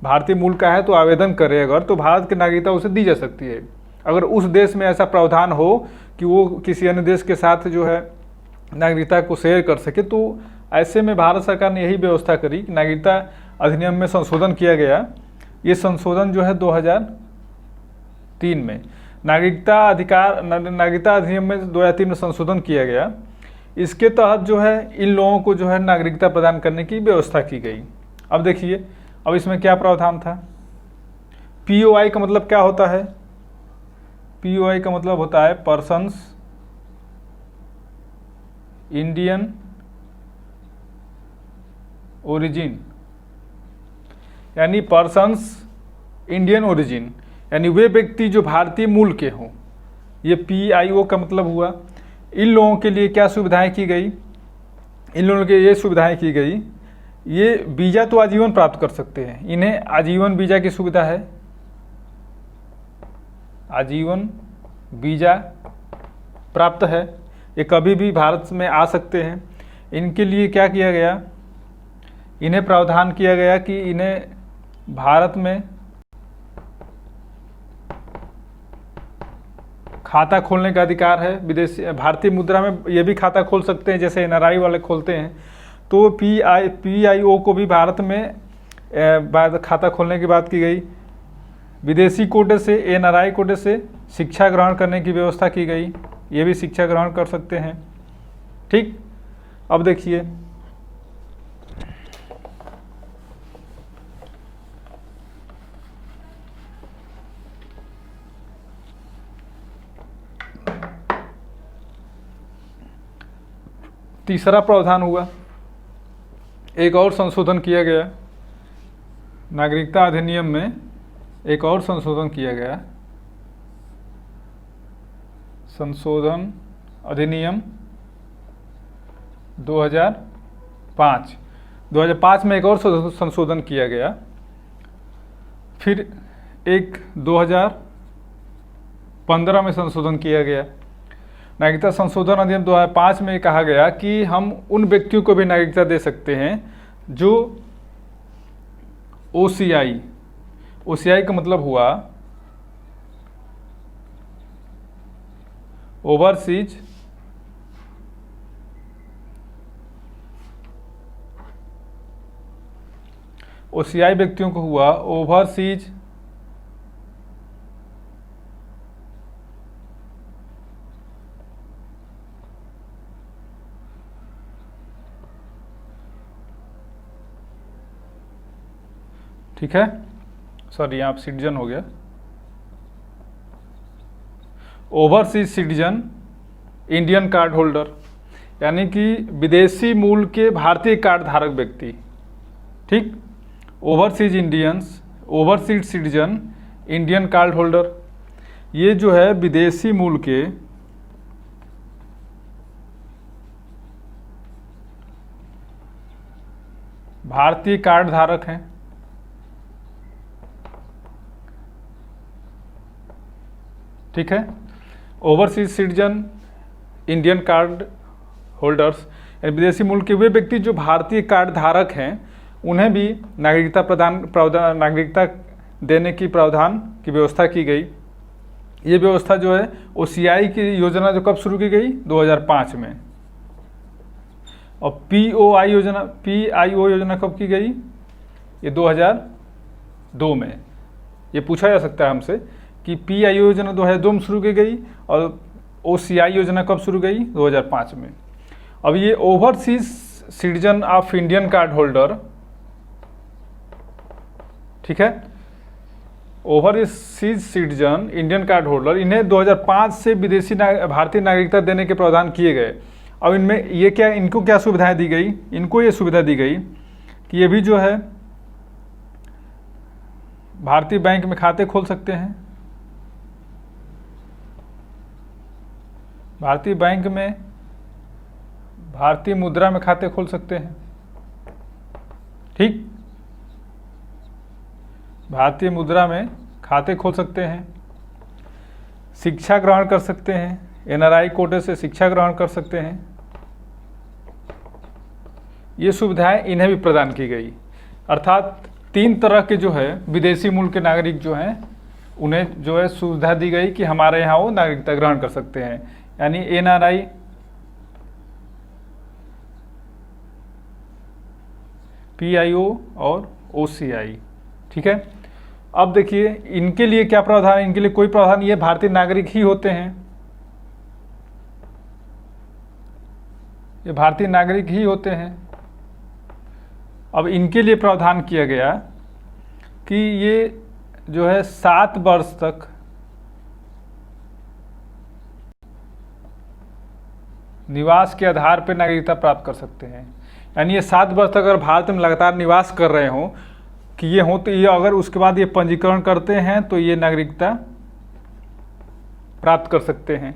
भारतीय मूल का है तो आवेदन करे अगर, तो भारत की नागरिकता उसे दी जा सकती है। अगर उस देश में ऐसा प्रावधान हो कि वो किसी अन्य देश के साथ जो है नागरिकता को शेयर कर सके, तो ऐसे में भारत सरकार ने यही व्यवस्था करी कि नागरिकता अधिनियम में संशोधन किया गया। ये संशोधन जो है 2003 में नागरिकता अधिनियम में 2003 में संशोधन किया गया। इसके तहत जो है इन लोगों को जो है नागरिकता प्रदान करने की व्यवस्था की गई। अब देखिए, अब इसमें क्या प्रावधान था। POI का मतलब क्या होता है? POI का मतलब होता है पर्सन्स इंडियन ओरिजिन, यानी पर्सन्स इंडियन ओरिजिन, यानी वे व्यक्ति जो भारतीय मूल के हों। ये PIO का मतलब हुआ। इन लोगों के लिए क्या सुविधाएं की गई? इन लोगों के ये सुविधाएं की गई, ये वीज़ा तो आजीवन प्राप्त कर सकते हैं, इन्हें आजीवन वीज़ा की सुविधा है, आजीवन वीज़ा प्राप्त है, ये कभी भी भारत में आ सकते हैं। इनके लिए क्या किया गया? इन्हें प्रावधान किया गया कि इन्हें भारत में खाता खोलने का अधिकार है। विदेशी भारतीय मुद्रा में ये भी खाता खोल सकते हैं जैसे एनआरआई वाले खोलते हैं। तो पीआईओ को भी भारत में खाता खोलने की बात की गई। विदेशी कोटे से, एनआरआई कोटे से शिक्षा ग्रहण करने की व्यवस्था की गई, ये भी शिक्षा ग्रहण कर सकते हैं। ठीक, अब देखिए तीसरा प्रावधान हुआ, एक और संशोधन किया गया नागरिकता अधिनियम में, एक और संशोधन किया गया, संशोधन अधिनियम 2005 में एक और संशोधन किया गया। फिर एक 2015 में संशोधन किया गया। नागरिकता संशोधन अधिनियम 2005 में कहा गया कि हम उन व्यक्तियों को भी नागरिकता दे सकते हैं जो ओसीआई का मतलब हुआ ओवरसीज ओसीआई व्यक्तियों को हुआ ओवरसीज ठीक है, सॉरी यहाँ सिटीजन हो गया, overseas citizen Indian card holder, यानी कि विदेशी मूल के भारतीय कार्ड धारक व्यक्ति। ठीक, overseas Indians, overseas citizen, Indian card holder, ये जो है विदेशी मूल के भारतीय कार्ड धारक हैं। ठीक है, overseas citizen Indian card holders, विदेशी मूल के वे व्यक्ति जो भारतीय कार्ड धारक हैं, उन्हें भी नागरिकता देने की प्रावधान की व्यवस्था की गई। ये व्यवस्था जो है ओसीआई की योजना जो कब शुरू की गई, 2005 में। और पीआईओ योजना कब की गई, ये 2002 में। ये पूछा जा सकता है हमसे कि पीआईओ योजना 2002 में शुरू की गई और ओसीआई योजना कब शुरू गई, 2005 में। अब ये overseas citizen of Indian card holder, ठीक है, overseas citizen Indian card holder, इन्हें 2005 से विदेशी भारतीय नागरिकता देने के प्रावधान किए गए। अब इनमें ये क्या, इनको क्या सुविधाएं दी गई, इनको ये सुविधा दी गई कि ये भी जो है भारतीय बैंक में खाते खोल सकते हैं, भारतीय बैंक में भारतीय मुद्रा में खाते खोल सकते हैं। ठीक, भारतीय मुद्रा में खाते खोल सकते हैं, शिक्षा ग्रहण कर सकते हैं, एनआरआई कोटे से शिक्षा ग्रहण कर सकते हैं। ये सुविधाएं इन्हें भी प्रदान की गई। अर्थात 3 तरह के जो है विदेशी मूल के नागरिक जो हैं, उन्हें जो है सुविधा दी गई कि हमारे यहाँ वो नागरिकता ग्रहण कर सकते हैं, यानी एनआरआई, पीआईओ और ओसीआई। ठीक है, अब देखिए इनके लिए क्या प्रावधान है, इनके लिए कोई प्रावधान, ये भारतीय नागरिक ही होते हैं, ये भारतीय नागरिक ही होते हैं। अब इनके लिए प्रावधान किया गया कि ये जो है 7 वर्ष तक निवास के आधार पर नागरिकता प्राप्त कर सकते हैं। यानी ये 7 वर्ष तक अगर भारत में लगातार निवास कर रहे हों कि ये हो, तो ये अगर उसके बाद ये पंजीकरण करते हैं तो ये नागरिकता प्राप्त कर सकते हैं।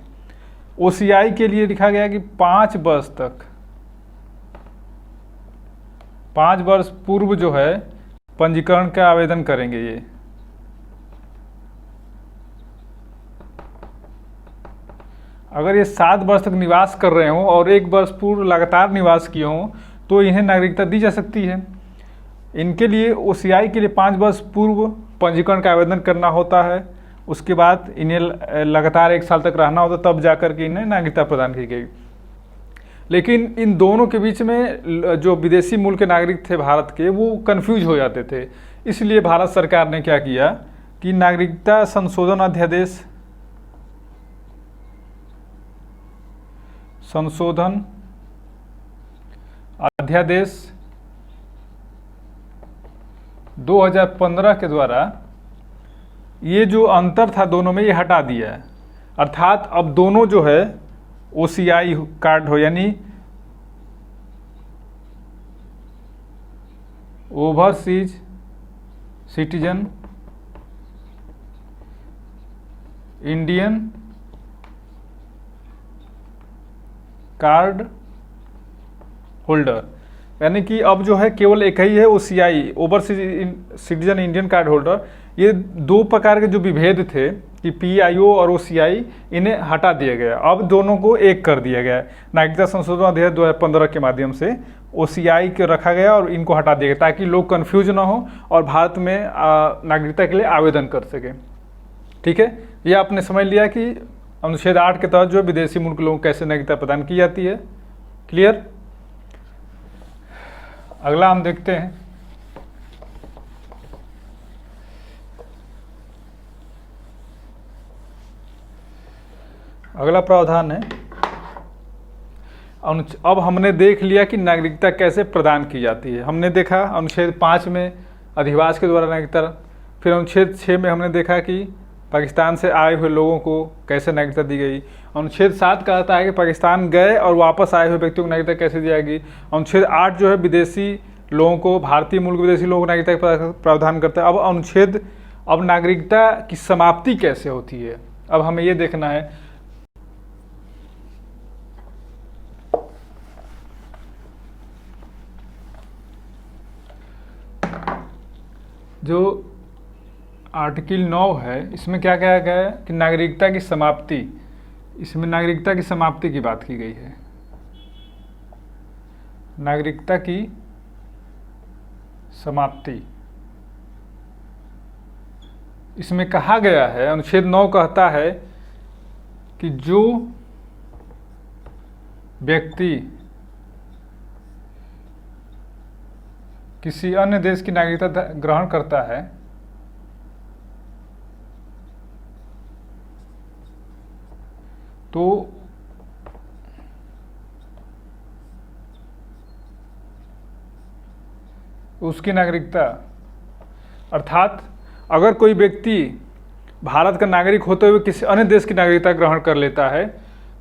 ओसीआई के लिए लिखा गया कि 5 वर्ष तक, 5 वर्ष पूर्व जो है पंजीकरण का आवेदन करेंगे ये। अगर ये 7 वर्ष तक निवास कर रहे हों और 1 वर्ष पूर्व लगातार निवास किए हों तो इन्हें नागरिकता दी जा सकती है। इनके लिए ओसीआई के लिए 5 वर्ष पूर्व पंजीकरण का आवेदन करना होता है। उसके बाद इन्हें लगातार 1 साल तक रहना होता, तब जाकर के इन्हें नागरिकता प्रदान की गई। लेकिन इन दोनों के बीच में जो विदेशी मूल के नागरिक थे भारत के, वो कंफ्यूज हो जाते थे। इसलिए भारत सरकार ने क्या किया कि नागरिकता संशोधन अध्यादेश 2015 के द्वारा ये जो अंतर था दोनों में, ये हटा दिया है। अर्थात अब दोनों जो है ओसीआई कार्ड हो, यानी overseas citizen Indian card holder, यानी कि अब जो है केवल एक ही है OCI, overseas citizen Indian card holder. ये 2 प्रकार के जो विभेद थे कि पीआईओ और ओसीआई, इन्हें हटा दिया गया। अब दोनों को एक कर दिया गया है। नागरिकता संशोधन अध्यादेश 2015 के माध्यम से ओसीआई को रखा गया और इनको हटा दिया गया, ताकि लोग कंफ्यूज ना हो और भारत में नागरिकता के लिए आवेदन कर सके। ठीक है, ये आपने समझ लिया कि अनुच्छेद 8 के तहत जो विदेशी मूल के लोगों को कैसे नागरिकता प्रदान की जाती है। क्लियर? अगला हम देखते हैं। अगला प्रावधान है, अब हमने देख लिया कि नागरिकता कैसे प्रदान की जाती है। हमने देखा अनुच्छेद 5 में अधिवास के द्वारा नागरिकता, फिर अनुच्छेद 6 में हमने देखा कि पाकिस्तान से आए हुए लोगों को कैसे नागरिकता दी गई। अनुच्छेद 7 कहता है कि पाकिस्तान गए और वापस आए हुए व्यक्तियों को नागरिकता कैसे दी जाएगी। अनुच्छेद 8 जो है विदेशी लोगों को, भारतीय मूल के विदेशी लोगों को नागरिकता का प्रावधान करता है। अब नागरिकता की समाप्ति कैसे होती है, अब हमें ये देखना है। जो आर्टिकल 9 है, इसमें क्या कहा गया है कि नागरिकता की समाप्ति, इसमें नागरिकता की समाप्ति की बात की गई है। नागरिकता की समाप्ति इसमें कहा गया है, अनुच्छेद 9 कहता है कि जो व्यक्ति किसी अन्य देश की नागरिकता ग्रहण करता है तो उसकी नागरिकता, अर्थात अगर कोई व्यक्ति भारत का नागरिक होते हुए किसी अन्य देश की नागरिकता ग्रहण कर लेता है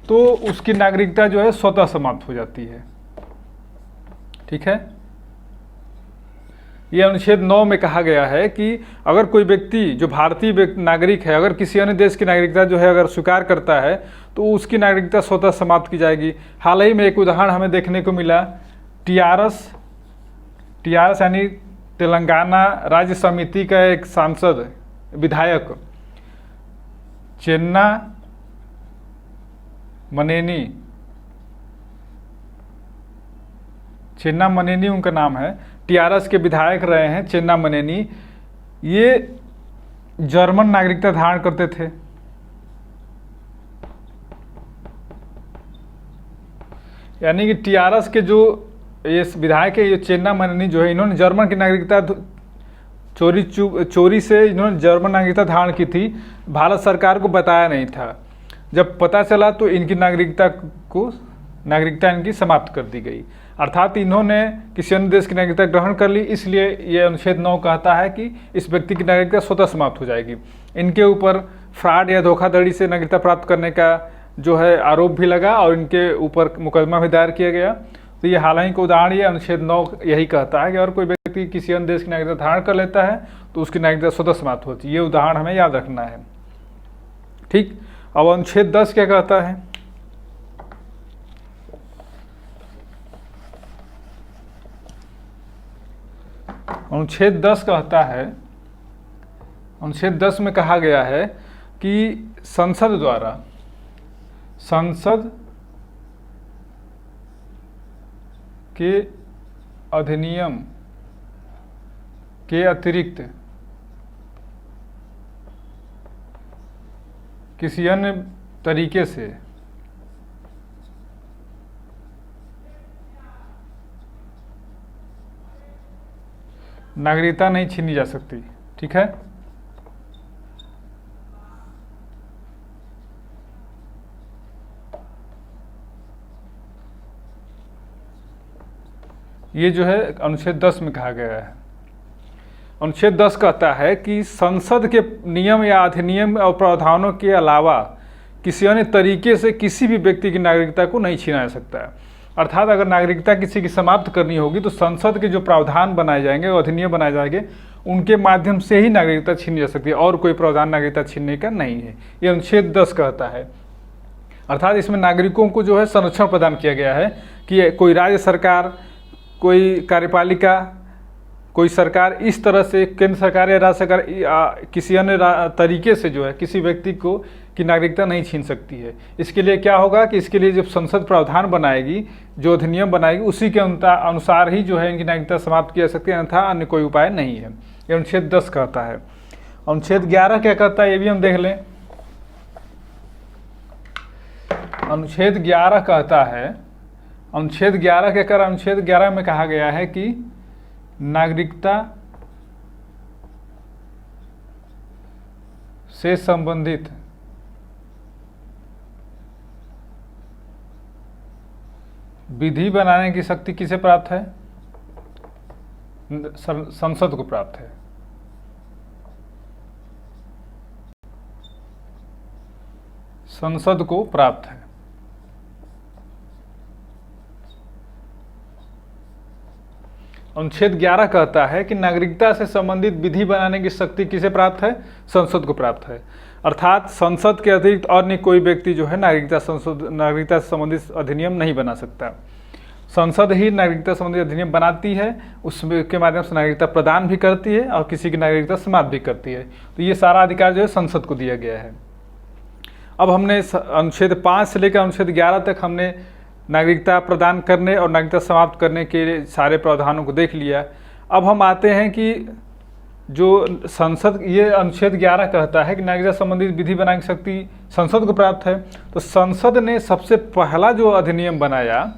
तो उसकी नागरिकता जो है स्वतः समाप्त हो जाती है। ठीक है, यह अनुच्छेद 9 में कहा गया है कि अगर कोई व्यक्ति जो भारतीय नागरिक है, अगर किसी अन्य देश की नागरिकता जो है अगर स्वीकार करता है तो उसकी नागरिकता स्वतः समाप्त की जाएगी। हाल ही में एक उदाहरण हमें देखने को मिला, टीआरएस यानी तेलंगाना राज्य समिति का एक सांसद विधायक चेन्ना मनेनी उनका नाम है, टीआरएस के विधायक रहे हैं चेन्ना मनेनी। ये जर्मन नागरिकता धारण करते थे। यानी कि टीआरएस के जो ये विधायक है, ये चेन्ना मनेनी जो है, इन्होंने जर्मन की नागरिकता चोरी से इन्होंने जर्मन नागरिकता धारण की थी। भारत सरकार को बताया नहीं था। जब पता चला तो इनकी नागरिकता इनकी समाप्त कर दी गई। अर्थात इन्होंने किसी अन्य देश की नागरिकता ग्रहण कर ली, इसलिए यह अनुच्छेद 9 कहता है कि इस व्यक्ति की नागरिकता स्वतः समाप्त हो जाएगी। इनके ऊपर फ्रॉड या धोखाधड़ी से नागरिकता प्राप्त करने का जो है आरोप भी लगा और इनके ऊपर मुकदमा भी दायर किया गया। तो ये हाल ही का उदाहरण, ये अनुच्छेद 9 यही कहता है कि अगर कोई व्यक्ति किसी अन्य देश की नागरिकता धारण कर लेता है तो उसकी नागरिकता स्वतः समाप्त होती है। ये उदाहरण हमें याद रखना है। ठीक, अब अनुच्छेद 10 क्या कहता है? अनुच्छेद 10 कहता है, अनुच्छेद 10 में कहा गया है कि संसद के अधिनियम के अतिरिक्त किसी अन्य तरीके से नागरिकता नहीं छीनी जा सकती। ठीक है, ये जो है अनुच्छेद 10 में कहा गया है। अनुच्छेद 10 कहता है कि संसद के नियम या अधिनियम और प्रावधानों के अलावा किसी अन्य तरीके से किसी भी व्यक्ति की नागरिकता को नहीं छीना जा सकता है। अर्थात अगर नागरिकता किसी की समाप्त करनी होगी तो संसद के जो प्रावधान बनाए जाएंगे और अधिनियम बनाए जाएंगे उनके माध्यम से ही नागरिकता छीनी जा सकती है, और कोई प्रावधान नागरिकता छीनने का नहीं है। ये अनुच्छेद 10 कहता है। अर्थात इसमें नागरिकों को जो है संरक्षण प्रदान किया गया है कि कोई राज्य सरकार, कोई कार्यपालिका, कोई सरकार इस तरह से, केंद्र सरकार या राज्य सरकार किसी अन्य तरीके से जो है किसी व्यक्ति को की नागरिकता नहीं छीन सकती है। इसके लिए क्या होगा कि इसके लिए जब संसद प्रावधान बनाएगी, जो अधिनियम बनाएगी, उसी के अनुसार ही जो है इनकी नागरिकता समाप्त की जा सकती है, अन्यथा अन्य कोई उपाय नहीं है। ये अनुच्छेद 10 कहता है। अनुच्छेद 11 क्या कहता है ये भी हम देख लें। अनुच्छेद 11 कहता है, अनुच्छेद 11 के कर अनुच्छेद 11 में कहा गया है कि नागरिकता से संबंधित विधि बनाने की शक्ति किसे प्राप्त है? संसद को प्राप्त है। संसद को प्राप्त है। अनुच्छेद 11 कहता है कि नागरिकता से संबंधित विधि बनाने की शक्ति किसे प्राप्त है? संसद को प्राप्त है। अर्थात संसद के अतिरिक्त अन्य कोई व्यक्ति जो है नागरिकता से संबंधित अधिनियम नहीं बना सकता। संसद ही नागरिकता संबंधी अधिनियम बनाती है, उसके माध्यम से नागरिकता प्रदान भी करती है और किसी की नागरिकता समाप्त भी करती है। तो ये सारा अधिकार जो है संसद को दिया गया है। अब हमने अनुच्छेद 5 से लेकर अनुच्छेद 11 तक हमने नागरिकता प्रदान करने और नागरिकता समाप्त करने के सारे प्रावधानों को देख लिया। अब हम आते हैं कि जो संसद, ये अनुच्छेद 11 कहता है कि नागरिकता संबंधित विधि बनाने की शक्ति संसद को प्राप्त है। तो संसद ने सबसे पहला जो अधिनियम बनाया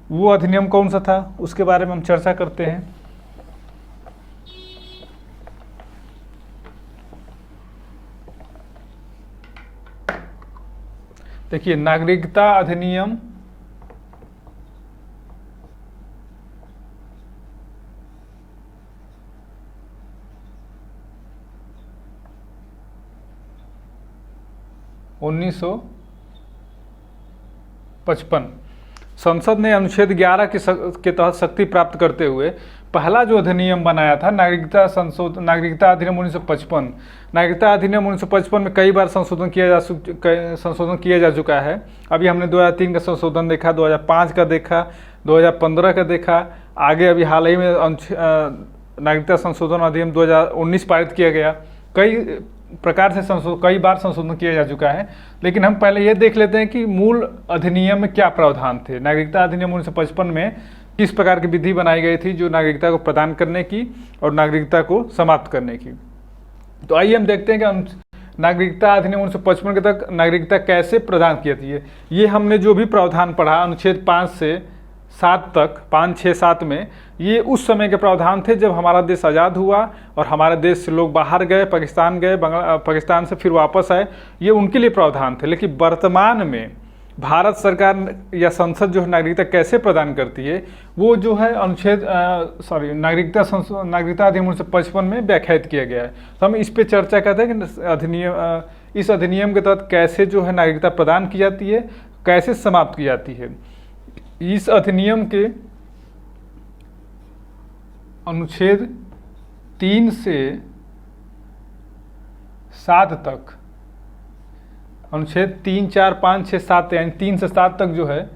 वो अधिनियम कौन सा था, उसके बारे में हम चर्चा करते हैं। देखिए, नागरिकता अधिनियम 1955 संसद ने अनुच्छेद 11 के तहत शक्ति प्राप्त करते हुए पहला जो अधिनियम बनाया था नागरिकता अधिनियम 1955। नागरिकता अधिनियम 1955 में कई बार संशोधन किया जा चुका है। अभी हमने 2003 का संशोधन देखा, 2005 का देखा, 2015 का देखा, आगे अभी हाल ही में नागरिकता संशोधन अधिनियम 2019 पारित किया गया। कई प्रकार से कई बार संशोधन किया जा चुका है। लेकिन हम पहले ये देख लेते हैं कि मूल अधिनियम में क्या प्रावधान थे। नागरिकता अधिनियम 1955 में किस प्रकार की विधि बनाई गई थी जो नागरिकता को प्रदान करने की और नागरिकता को समाप्त करने की। तो आइए हम देखते हैं कि नागरिकता अधिनियम 1955 के तक नागरिकता कैसे प्रदान की जाती है। ये हमने जो भी प्रावधान पढ़ा अनुच्छेद 5 से 7 तक, 5, 6, 7 में, ये उस समय के प्रावधान थे जब हमारा देश आज़ाद हुआ और हमारे देश से लोग बाहर गए, पाकिस्तान गए, पाकिस्तान से फिर वापस आए, ये उनके लिए प्रावधान थे। लेकिन वर्तमान में भारत सरकार या संसद जो है नागरिकता कैसे प्रदान करती है वो जो है नागरिकता अधिनियम 1955 में व्याख्यात किया गया है। तो हम इस पे चर्चा करते हैं कि इस अधिनियम के तहत कैसे जो है नागरिकता प्रदान की जाती है, कैसे समाप्त की जाती है। इस अधिनियम के अनुच्छेद 3 से 7 तक, अनुच्छेद 3, 4, 5, 6, 7 यानी 3 से 7 तक जो है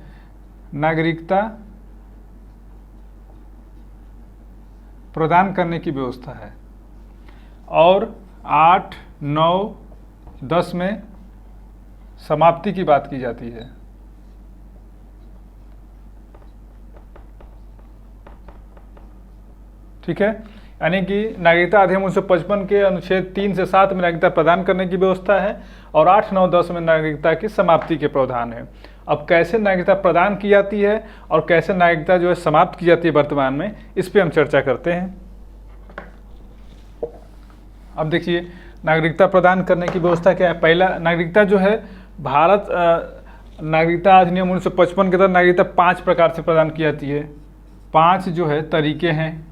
नागरिकता प्रदान करने की व्यवस्था है और 8, 9, 10 में समाप्ति की बात की जाती है। ठीक है, यानी कि नागरिकता अधिनियम 1955 के अनुच्छेद 3 से 7 में नागरिकता प्रदान करने की व्यवस्था है और 8, 9, 10 में नागरिकता की समाप्ति के प्रावधान है। अब कैसे नागरिकता प्रदान की जाती है और कैसे नागरिकता जो है समाप्त की जाती है वर्तमान में, इस पर हम चर्चा करते हैं। अब देखिए नागरिकता प्रदान करने की व्यवस्था क्या है। पहला, नागरिकता जो है भारत नागरिकता अधिनियम 1955 के तहत नागरिकता 5 प्रकार से प्रदान की जाती है। 5 जो है तरीके हैं,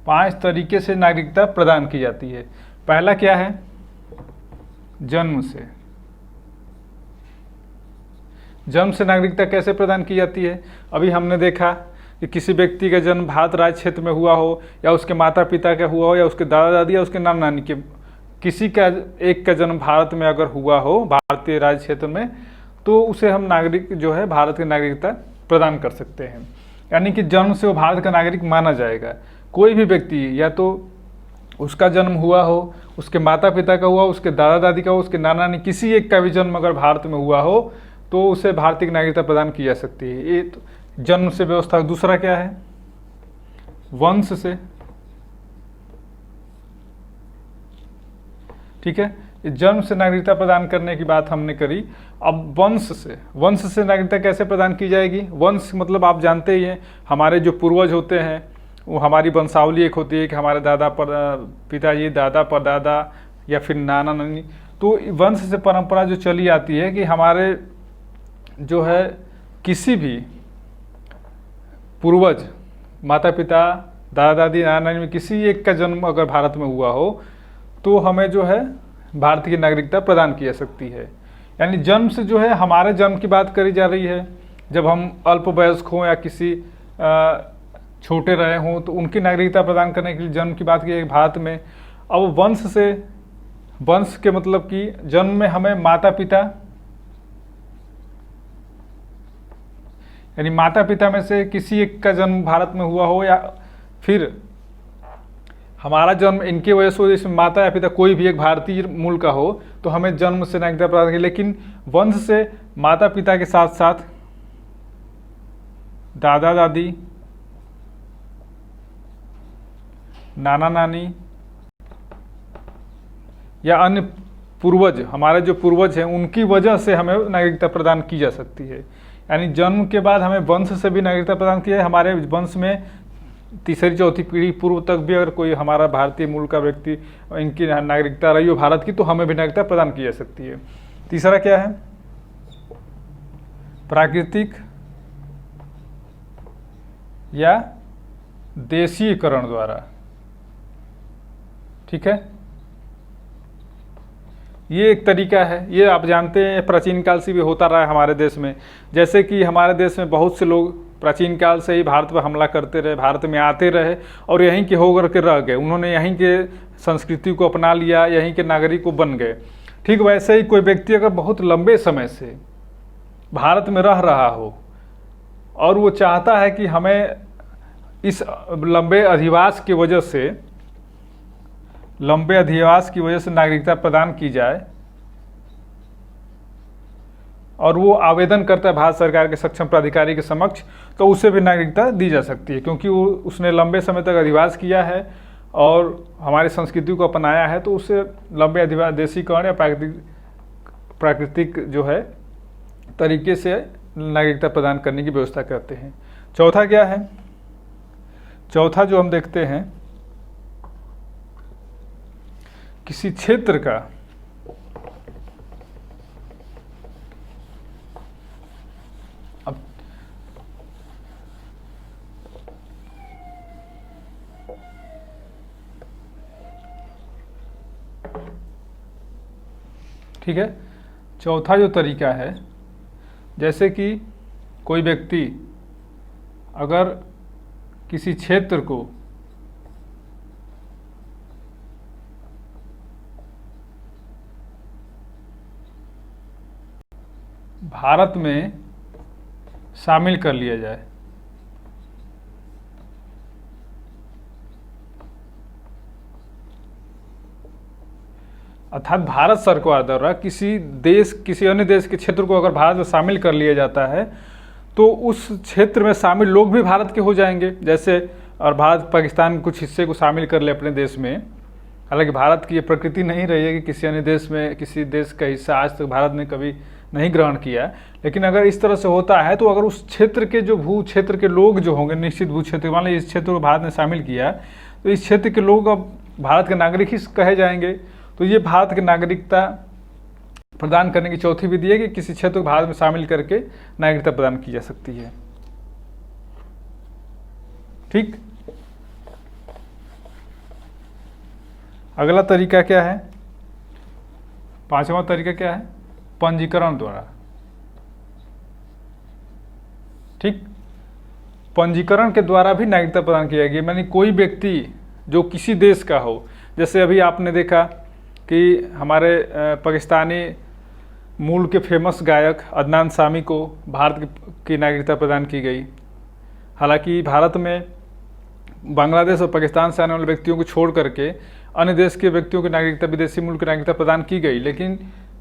5 तरीके से नागरिकता प्रदान की जाती है। पहला क्या है, जन्म से। जन्म से नागरिकता कैसे प्रदान की जाती है। अभी हमने देखा कि किसी व्यक्ति का जन्म भारत राज्य क्षेत्र में हुआ हो या उसके माता पिता का हुआ हो या उसके दादा दादी या उसके नाना नानी के किसी का एक का जन्म भारत में अगर हुआ हो भारतीय राज्य क्षेत्र में, तो उसे हम नागरिक जो है भारत की नागरिकता प्रदान कर सकते हैं। यानी कि जन्म से वो भारत का नागरिक माना जाएगा। कोई भी व्यक्ति या तो उसका जन्म हुआ हो, उसके माता पिता का हुआ हो, उसके दादा दादी का हो, उसके नाना नानी किसी एक का भी जन्म अगर भारत में हुआ हो तो उसे भारतीय नागरिकता प्रदान की जा सकती है। ये तो जन्म से व्यवस्था। दूसरा क्या है, वंश से। ठीक है, जन्म से नागरिकता प्रदान करने की बात हमने करी। अब वंश से, वंश से नागरिकता कैसे प्रदान की जाएगी। वंश मतलब आप जानते ही हैं, हमारे जो पूर्वज होते हैं वो हमारी वंशावली एक होती है कि हमारे दादा पिताजी, दादा परदादा या फिर नाना नानी। तो वंश से परंपरा जो चली आती है कि हमारे जो है किसी भी पूर्वज, माता पिता, दादा दादी, नाना नानी में किसी एक का जन्म अगर भारत में हुआ हो तो हमें जो है भारत की नागरिकता प्रदान की जा सकती है। यानी जन्म से जो है हमारे जन्म की बात करी जा रही है, जब हम अल्पवयस्क हों या किसी छोटे रहे हों तो उनकी नागरिकता प्रदान करने के लिए जन्म की बात की है भारत में। अब वंश से, वंश के मतलब कि जन्म में हमें माता पिता, यानी माता पिता में से किसी एक का जन्म भारत में हुआ हो या फिर हमारा जन्म इनके वजह से, जैसे माता या पिता कोई भी एक भारतीय मूल का हो तो हमें जन्म से नागरिकता प्रदान की। लेकिन वंश से माता पिता के साथ साथ दादा दादी, नाना नानी या अन्य पूर्वज, हमारे जो पूर्वज हैं उनकी वजह से हमें नागरिकता प्रदान की जा सकती है। यानी जन्म के बाद हमें वंश से भी नागरिकता प्रदान की है। हमारे वंश में तीसरी चौथी पीढ़ी पूर्व तक भी अगर कोई हमारा भारतीय मूल का व्यक्ति इनकी नागरिकता रही हो भारत की तो हमें भी नागरिकता प्रदान की जा सकती है। तीसरा क्या है, प्राकृतिक या देशीयकरण द्वारा। ठीक है, ये एक तरीका है। ये आप जानते हैं प्राचीन काल से भी होता रहा है हमारे देश में। जैसे कि हमारे देश में बहुत से लोग प्राचीन काल से ही भारत पर हमला करते रहे, भारत में आते रहे और यहीं के होकर के रह गए। उन्होंने यहीं के संस्कृति को अपना लिया, यहीं के नागरिक को बन गए। ठीक वैसे ही कोई व्यक्ति अगर बहुत लंबे समय से भारत में रह रहा हो और वो चाहता है कि हमें इस लंबे अधिवास की वजह से, नागरिकता प्रदान की जाए और वो आवेदन करता है भारत सरकार के सक्षम प्राधिकारी के समक्ष, तो उसे भी नागरिकता दी जा सकती है क्योंकि वो उसने लंबे समय तक अधिवास किया है और हमारी संस्कृति को अपनाया है, तो उसे लंबे अधिवास, देशीकरण या प्राकृतिक जो है तरीके से नागरिकता प्रदान करने की व्यवस्था करते हैं। चौथा क्या है, चौथा जो हम देखते हैं, किसी क्षेत्र का ठीक है। चौथा जो तरीका है, जैसे कि कोई व्यक्ति अगर किसी क्षेत्र को भारत में शामिल कर लिया जाए, अर्थात भारत सरकार द्वारा किसी अन्य देश के क्षेत्र को अगर भारत में शामिल कर लिया जाता है तो उस क्षेत्र में शामिल लोग भी भारत के हो जाएंगे। जैसे और भारत पाकिस्तान के कुछ हिस्से को शामिल कर ले अपने देश में। हालांकि भारत की ये प्रकृति नहीं रही है कि किसी अन्य देश में किसी देश का हिस्सा आज तक भारत ने कभी नहीं ग्रहण किया, लेकिन अगर इस तरह से होता है तो अगर उस क्षेत्र के जो भू क्षेत्र के लोग जो होंगे, निश्चित भू क्षेत्र, मान लीजिए इस क्षेत्र को भारत ने शामिल किया तो इस क्षेत्र के लोग अब भारत के नागरिक ही कहे जाएंगे। तो ये भारत की नागरिकता प्रदान करने की चौथी विधि है कि किसी क्षेत्र को भारत में शामिल करके नागरिकता प्रदान की जा सकती है। ठीक, अगला तरीका क्या है? पांचवा तरीका क्या है? पंजीकरण द्वारा। ठीक, पंजीकरण के द्वारा भी नागरिकता प्रदान की जाएगी। यानी कोई व्यक्ति जो किसी देश का हो, जैसे अभी आपने देखा कि हमारे पाकिस्तानी मूल के फेमस गायक अदनान सामी को भारत की नागरिकता प्रदान की गई। हालांकि भारत में बांग्लादेश और पाकिस्तान से आने वाले व्यक्तियों को छोड़ करके अन्य देश के व्यक्तियों की नागरिकता, विदेशी मूल की नागरिकता प्रदान की गई, लेकिन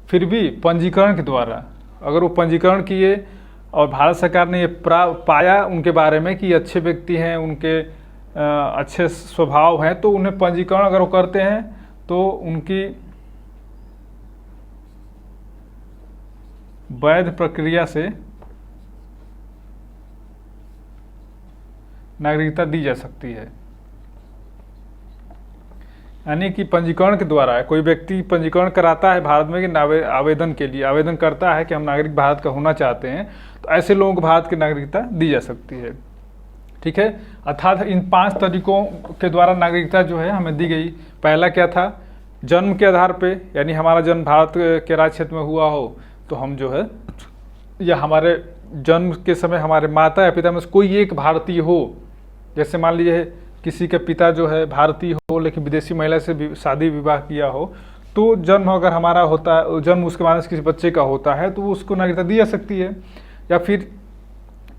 फिर भी पंजीकरण के द्वारा, अगर वो पंजीकरण किए और भारत सरकार ने ये पाया उनके बारे में कि अच्छे व्यक्ति हैं, उनके अच्छे स्वभाव हैं, तो उन्हें पंजीकरण अगर वो करते हैं तो उनकी वैध प्रक्रिया से नागरिकता दी जा सकती है। यानी कि पंजीकरण के द्वारा कोई व्यक्ति पंजीकरण कराता है भारत में कि आवेदन के लिए आवेदन करता है कि हम नागरिक भारत का होना चाहते हैं, तो ऐसे लोगों को भारत की नागरिकता दी जा सकती है। ठीक है, अर्थात इन 5 तरीकों के द्वारा नागरिकता जो है हमें दी गई। पहला क्या था? जन्म के आधार पे, यानी हमारा जन्म भारत के राज्य क्षेत्र में हुआ हो तो हम जो है, या हमारे जन्म के समय हमारे माता या पिता में से कोई एक भारतीय हो, जैसे मान लीजिए किसी के पिता जो है भारतीय हो लेकिन विदेशी महिला से शादी विवाह किया हो, तो जन्म अगर हमारा होता है, जन्म उसके बाद किसी बच्चे का होता है तो उसको नागरिकता दी जा सकती है। या फिर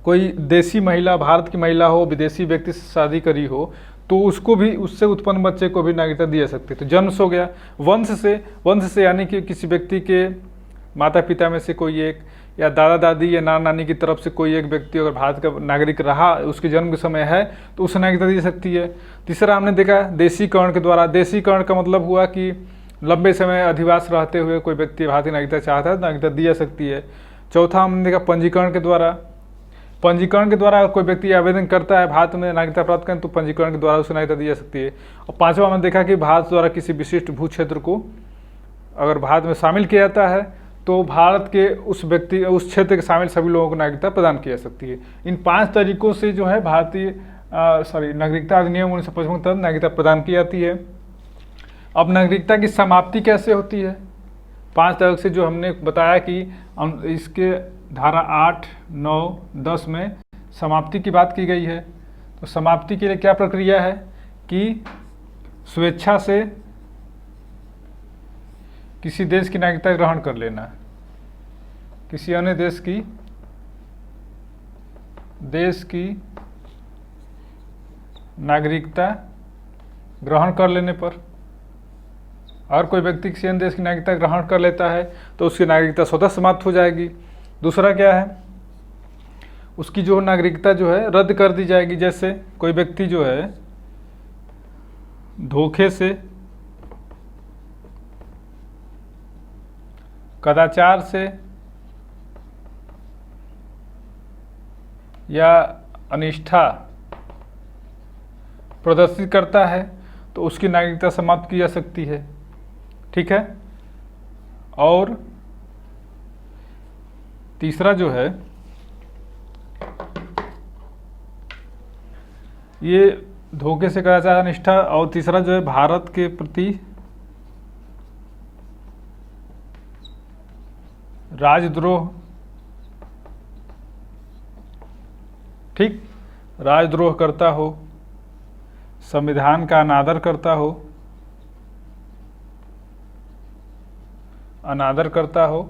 कोई देशी महिला भारत की महिला हो, विदेशी व्यक्ति से शादी करी हो, तो उसको भी, उससे उत्पन्न बच्चे को भी नागरिकता दी जा सकती है। तो जन्म से हो गया। वंश से यानी कि किसी व्यक्ति के माता पिता में से कोई एक, या दादा दादी या नाना नानी की तरफ से कोई एक व्यक्ति अगर भारत का नागरिक रहा, उसके जन्म के समय है, तो उसे नागरिकता दी जा सकती है। तीसरा हमने देखा देशीकरण के द्वारा। देशीकरण का मतलब हुआ कि लंबे समय अधिवास रहते हुए कोई व्यक्ति भारतीय नागरिकता चाहता है तो नागरिकता दी जा सकती है। चौथा हमने देखा पंजीकरण के द्वारा। पंजीकरण के द्वारा कोई व्यक्ति आवेदन करता है भारत में नागरिकता प्राप्त करें तो पंजीकरण के द्वारा उसे नागरिकता दी जा सकती है। और पांचवा हमने देखा कि भारत द्वारा किसी विशिष्ट भू क्षेत्र को अगर भारत में शामिल किया जाता है तो भारत के उस क्षेत्र के शामिल सभी लोगों को नागरिकता प्रदान की जा सकती है। इन 5 तरीकों से जो है नागरिकता अधिनियम 1955 के तहत नागरिकता प्रदान की जाती है। अब नागरिकता की समाप्ति कैसे होती है? 5 तरह से जो हमने बताया कि इसके धारा 8, 9, 10 में समाप्ति की बात की गई है। तो समाप्ति के लिए क्या प्रक्रिया है कि स्वेच्छा से किसी देश की नागरिकता ग्रहण कर लेना, किसी अन्य देश की नागरिकता ग्रहण कर लेने पर, और कोई व्यक्ति किसी अन्य देश की नागरिकता ग्रहण कर लेता है तो उसकी नागरिकता स्वतः समाप्त हो जाएगी। दूसरा क्या है? उसकी जो नागरिकता जो है रद्द कर दी जाएगी। जैसे कोई व्यक्ति जो है धोखे से, कदाचार से या अनिष्ठा प्रदर्शित करता है तो उसकी नागरिकता समाप्त की जा सकती है। ठीक है, और तीसरा जो है ये धोखे से, कदाचार, अनिष्ठा, और तीसरा जो है भारत के प्रति राजद्रोह। ठीक, राजद्रोह करता हो, संविधान का अनादर करता हो,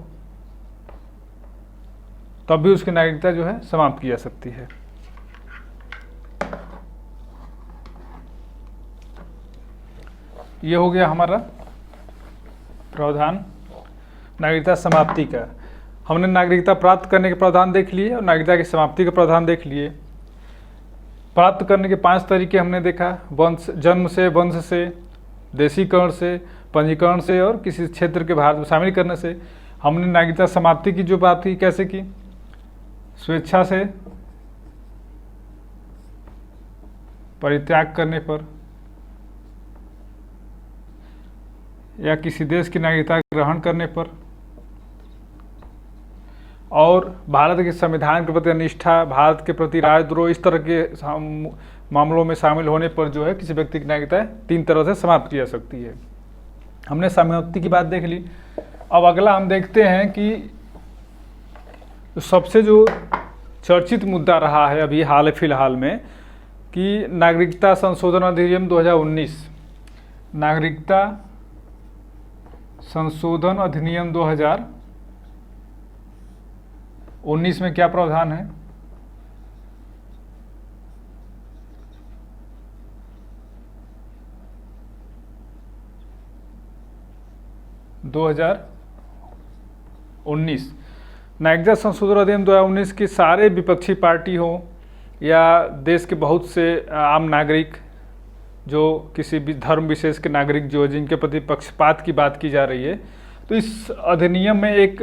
तब भी उसकी नागरिकता जो है समाप्त की जा सकती है। ये हो गया हमारा प्रावधान नागरिकता समाप्ति का। हमने नागरिकता प्राप्त करने के प्रावधान देख लिए और नागरिकता की समाप्ति के प्रावधान देख लिए। प्राप्त करने के 5 तरीके हमने देखा, वंश, जन्म से, वंश से, देशीकरण से, पंजीकरण से और किसी क्षेत्र के भारत में शामिल करने से। हमने नागरिकता समाप्ति की जो बात की, कैसे की, स्वेच्छा से परित्याग करने पर या किसी देश की नागरिकता ग्रहण करने पर, और भारत के संविधान के प्रति निष्ठा, भारत के प्रति राजद्रोह, इस तरह के मामलों में शामिल होने पर जो है किसी व्यक्ति की नागरिकता 3 तरह से समाप्त की जा सकती है। हमने समाप्ति की बात देख ली। अब अगला हम देखते हैं कि सबसे जो चर्चित मुद्दा रहा है अभी हाल फिलहाल में कि नागरिकता संशोधन अधिनियम 2019, नागरिकता संशोधन अधिनियम 2019 में क्या प्रावधान है? नागरिकता संशोधन अधिनियम 2019 की सारे विपक्षी पार्टी हो या देश के बहुत से आम नागरिक जो किसी भी धर्म विशेष के नागरिक जो जिनके प्रति पक्षपात की बात की जा रही है, तो इस अधिनियम में एक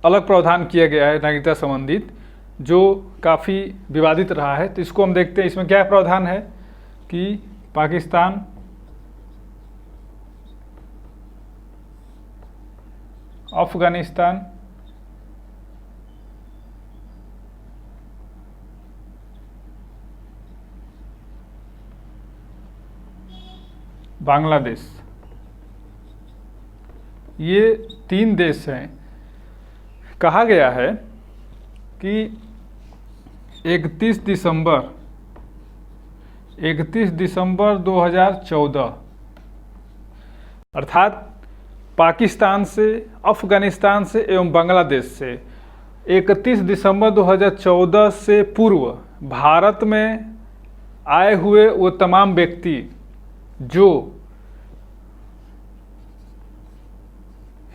अलग प्रावधान किया गया है नागरिकता संबंधित जो काफ़ी विवादित रहा है। तो इसको हम देखते हैं। इसमें क्या प्रावधान है कि पाकिस्तान, अफगानिस्तान, बांग्लादेश, ये 3 देश हैं। कहा गया है कि 31 दिसंबर 2014 अर्थात पाकिस्तान से, अफगानिस्तान से एवं बांग्लादेश से 31 दिसंबर 2014 से पूर्व भारत में आए हुए वो तमाम व्यक्ति जो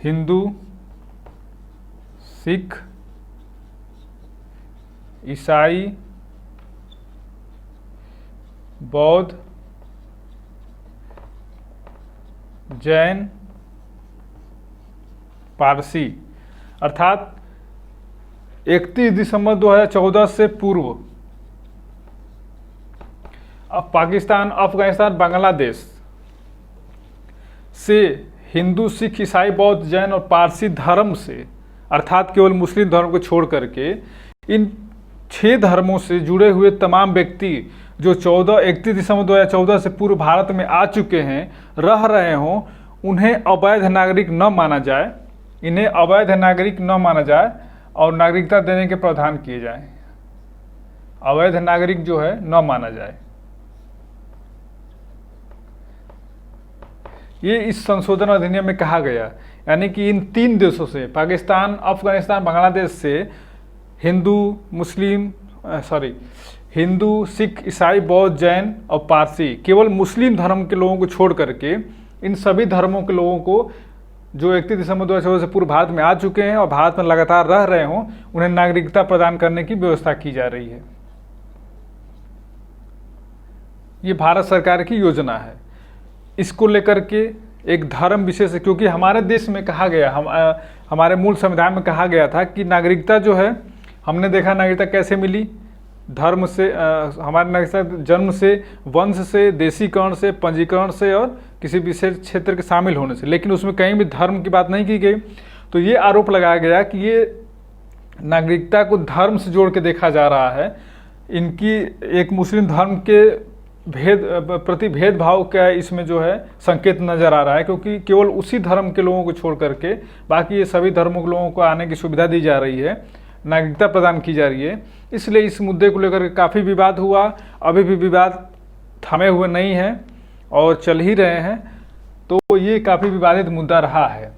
हिंदू, सिख, ईसाई, बौद्ध, जैन, पारसी अर्थात 31 दिसंबर 2014 से पूर्व अब पाकिस्तान, अफगानिस्तान, बांग्लादेश से हिंदू, सिख, ईसाई, बौद्ध, जैन और पारसी धर्म से अर्थात केवल मुस्लिम धर्म को छोड़ करके इन 6 धर्मों से जुड़े हुए तमाम व्यक्ति जो 31 दिसंबर 2014 से पूर्व भारत में आ चुके हैं, रह रहे हों, उन्हें अवैध नागरिक न माना जाए, इन्हें अवैध नागरिक न माना जाए और नागरिकता देने के प्रावधान किए जाएं। अवैध नागरिक जो है न माना जाए। ये इस संशोधन अधिनियम में कहा गया, यानी कि इन 3 देशों से, पाकिस्तान, अफगानिस्तान, बांग्लादेश से हिंदू, सिख, ईसाई, बौद्ध, जैन और पारसी, केवल मुस्लिम धर्म के लोगों को छोड़ करके इन सभी धर्मों के लोगों को जो 31 दिसंबर 2014 से पूर्व भारत में आ चुके हैं और भारत में लगातार रह रहे हों, उन्हें नागरिकता प्रदान करने की व्यवस्था की जा रही है। ये भारत सरकार की योजना है। इसको लेकर के एक धर्म विशेष, क्योंकि हमारे देश में कहा गया, हमारे मूल संविधान में कहा गया था कि नागरिकता जो है, हमने देखा नागरिकता कैसे मिली, धर्म से, हमारे नागरिकता जन्म से, वंश से, देशीकरण से, पंजीकरण से और किसी विशेष क्षेत्र के शामिल होने से, लेकिन उसमें कहीं भी धर्म की बात नहीं की गई। तो ये आरोप लगाया गया कि ये नागरिकता को धर्म से जोड़ के देखा जा रहा है। इनकी एक मुस्लिम धर्म के प्रति भेदभाव का इसमें जो है संकेत नजर आ रहा है, क्योंकि केवल उसी धर्म के लोगों को छोड़ करके बाकी ये सभी धर्मों के लोगों को आने की सुविधा दी जा रही है, नागरिकता प्रदान की जा रही है। इसलिए इस मुद्दे को लेकर काफ़ी विवाद हुआ। अभी भी विवाद थमे हुए नहीं हैं और चल ही रहे हैं। तो ये काफ़ी विवादित मुद्दा रहा है।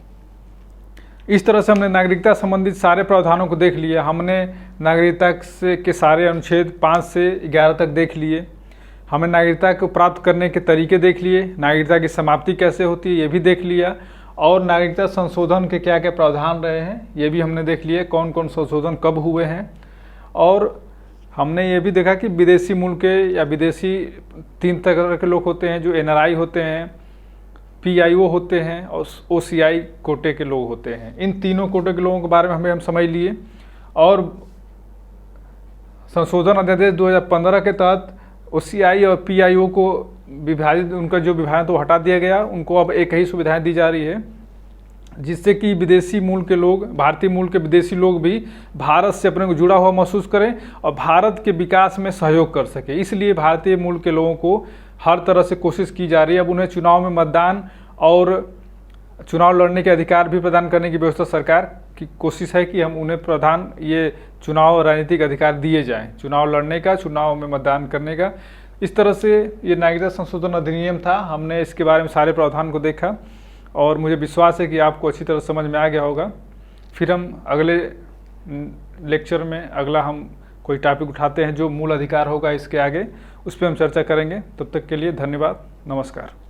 इस तरह से हमने नागरिकता संबंधित सारे प्रावधानों को देख लिया। हमने नागरिकता के सारे अनुच्छेद 5 से 11 तक देख लिए। हमने नागरिकता को प्राप्त करने के तरीके देख लिए, नागरिकता की समाप्ति कैसे होती है ये भी देख लिया, और नागरिकता संशोधन के क्या क्या प्रावधान रहे हैं ये भी हमने देख लिए, कौन कौन संशोधन कब हुए हैं। और हमने ये भी देखा कि विदेशी मूल के या विदेशी 3 तरह के लोग होते हैं, जो NRI होते हैं, PIO होते हैं और OCI कोटे के लोग होते हैं। इन तीनों कोटे के लोगों के बारे में हम समझ लिए। और संशोधन अध्यादेश 2015 के तहत OCI और PIO को विभाजित, उनका जो विभाजन तो हटा दिया गया, उनको अब एक ही सुविधाएं दी जा रही है, जिससे कि विदेशी मूल के लोग, भारतीय मूल के विदेशी लोग भी भारत से अपने को जुड़ा हुआ महसूस करें और भारत के विकास में सहयोग कर सके। इसलिए भारतीय मूल के लोगों को हर तरह से कोशिश की जा रही है। अब उन्हें चुनाव में मतदान और चुनाव लड़ने के अधिकार भी प्रदान करने की व्यवस्था सरकार की कोशिश है कि हम उन्हें ये चुनाव राजनीतिक अधिकार दिए जाएं, चुनाव लड़ने का, चुनाव में मतदान करने का। इस तरह से ये नागरिकता संशोधन अधिनियम था। हमने इसके बारे में सारे प्रावधान को देखा और मुझे विश्वास है कि आपको अच्छी तरह समझ में आ गया होगा। फिर हम अगले लेक्चर में अगला हम कोई टॉपिक उठाते हैं जो मूल अधिकार होगा इसके आगे, उस पर हम चर्चा करेंगे। तब तक के लिए धन्यवाद, नमस्कार।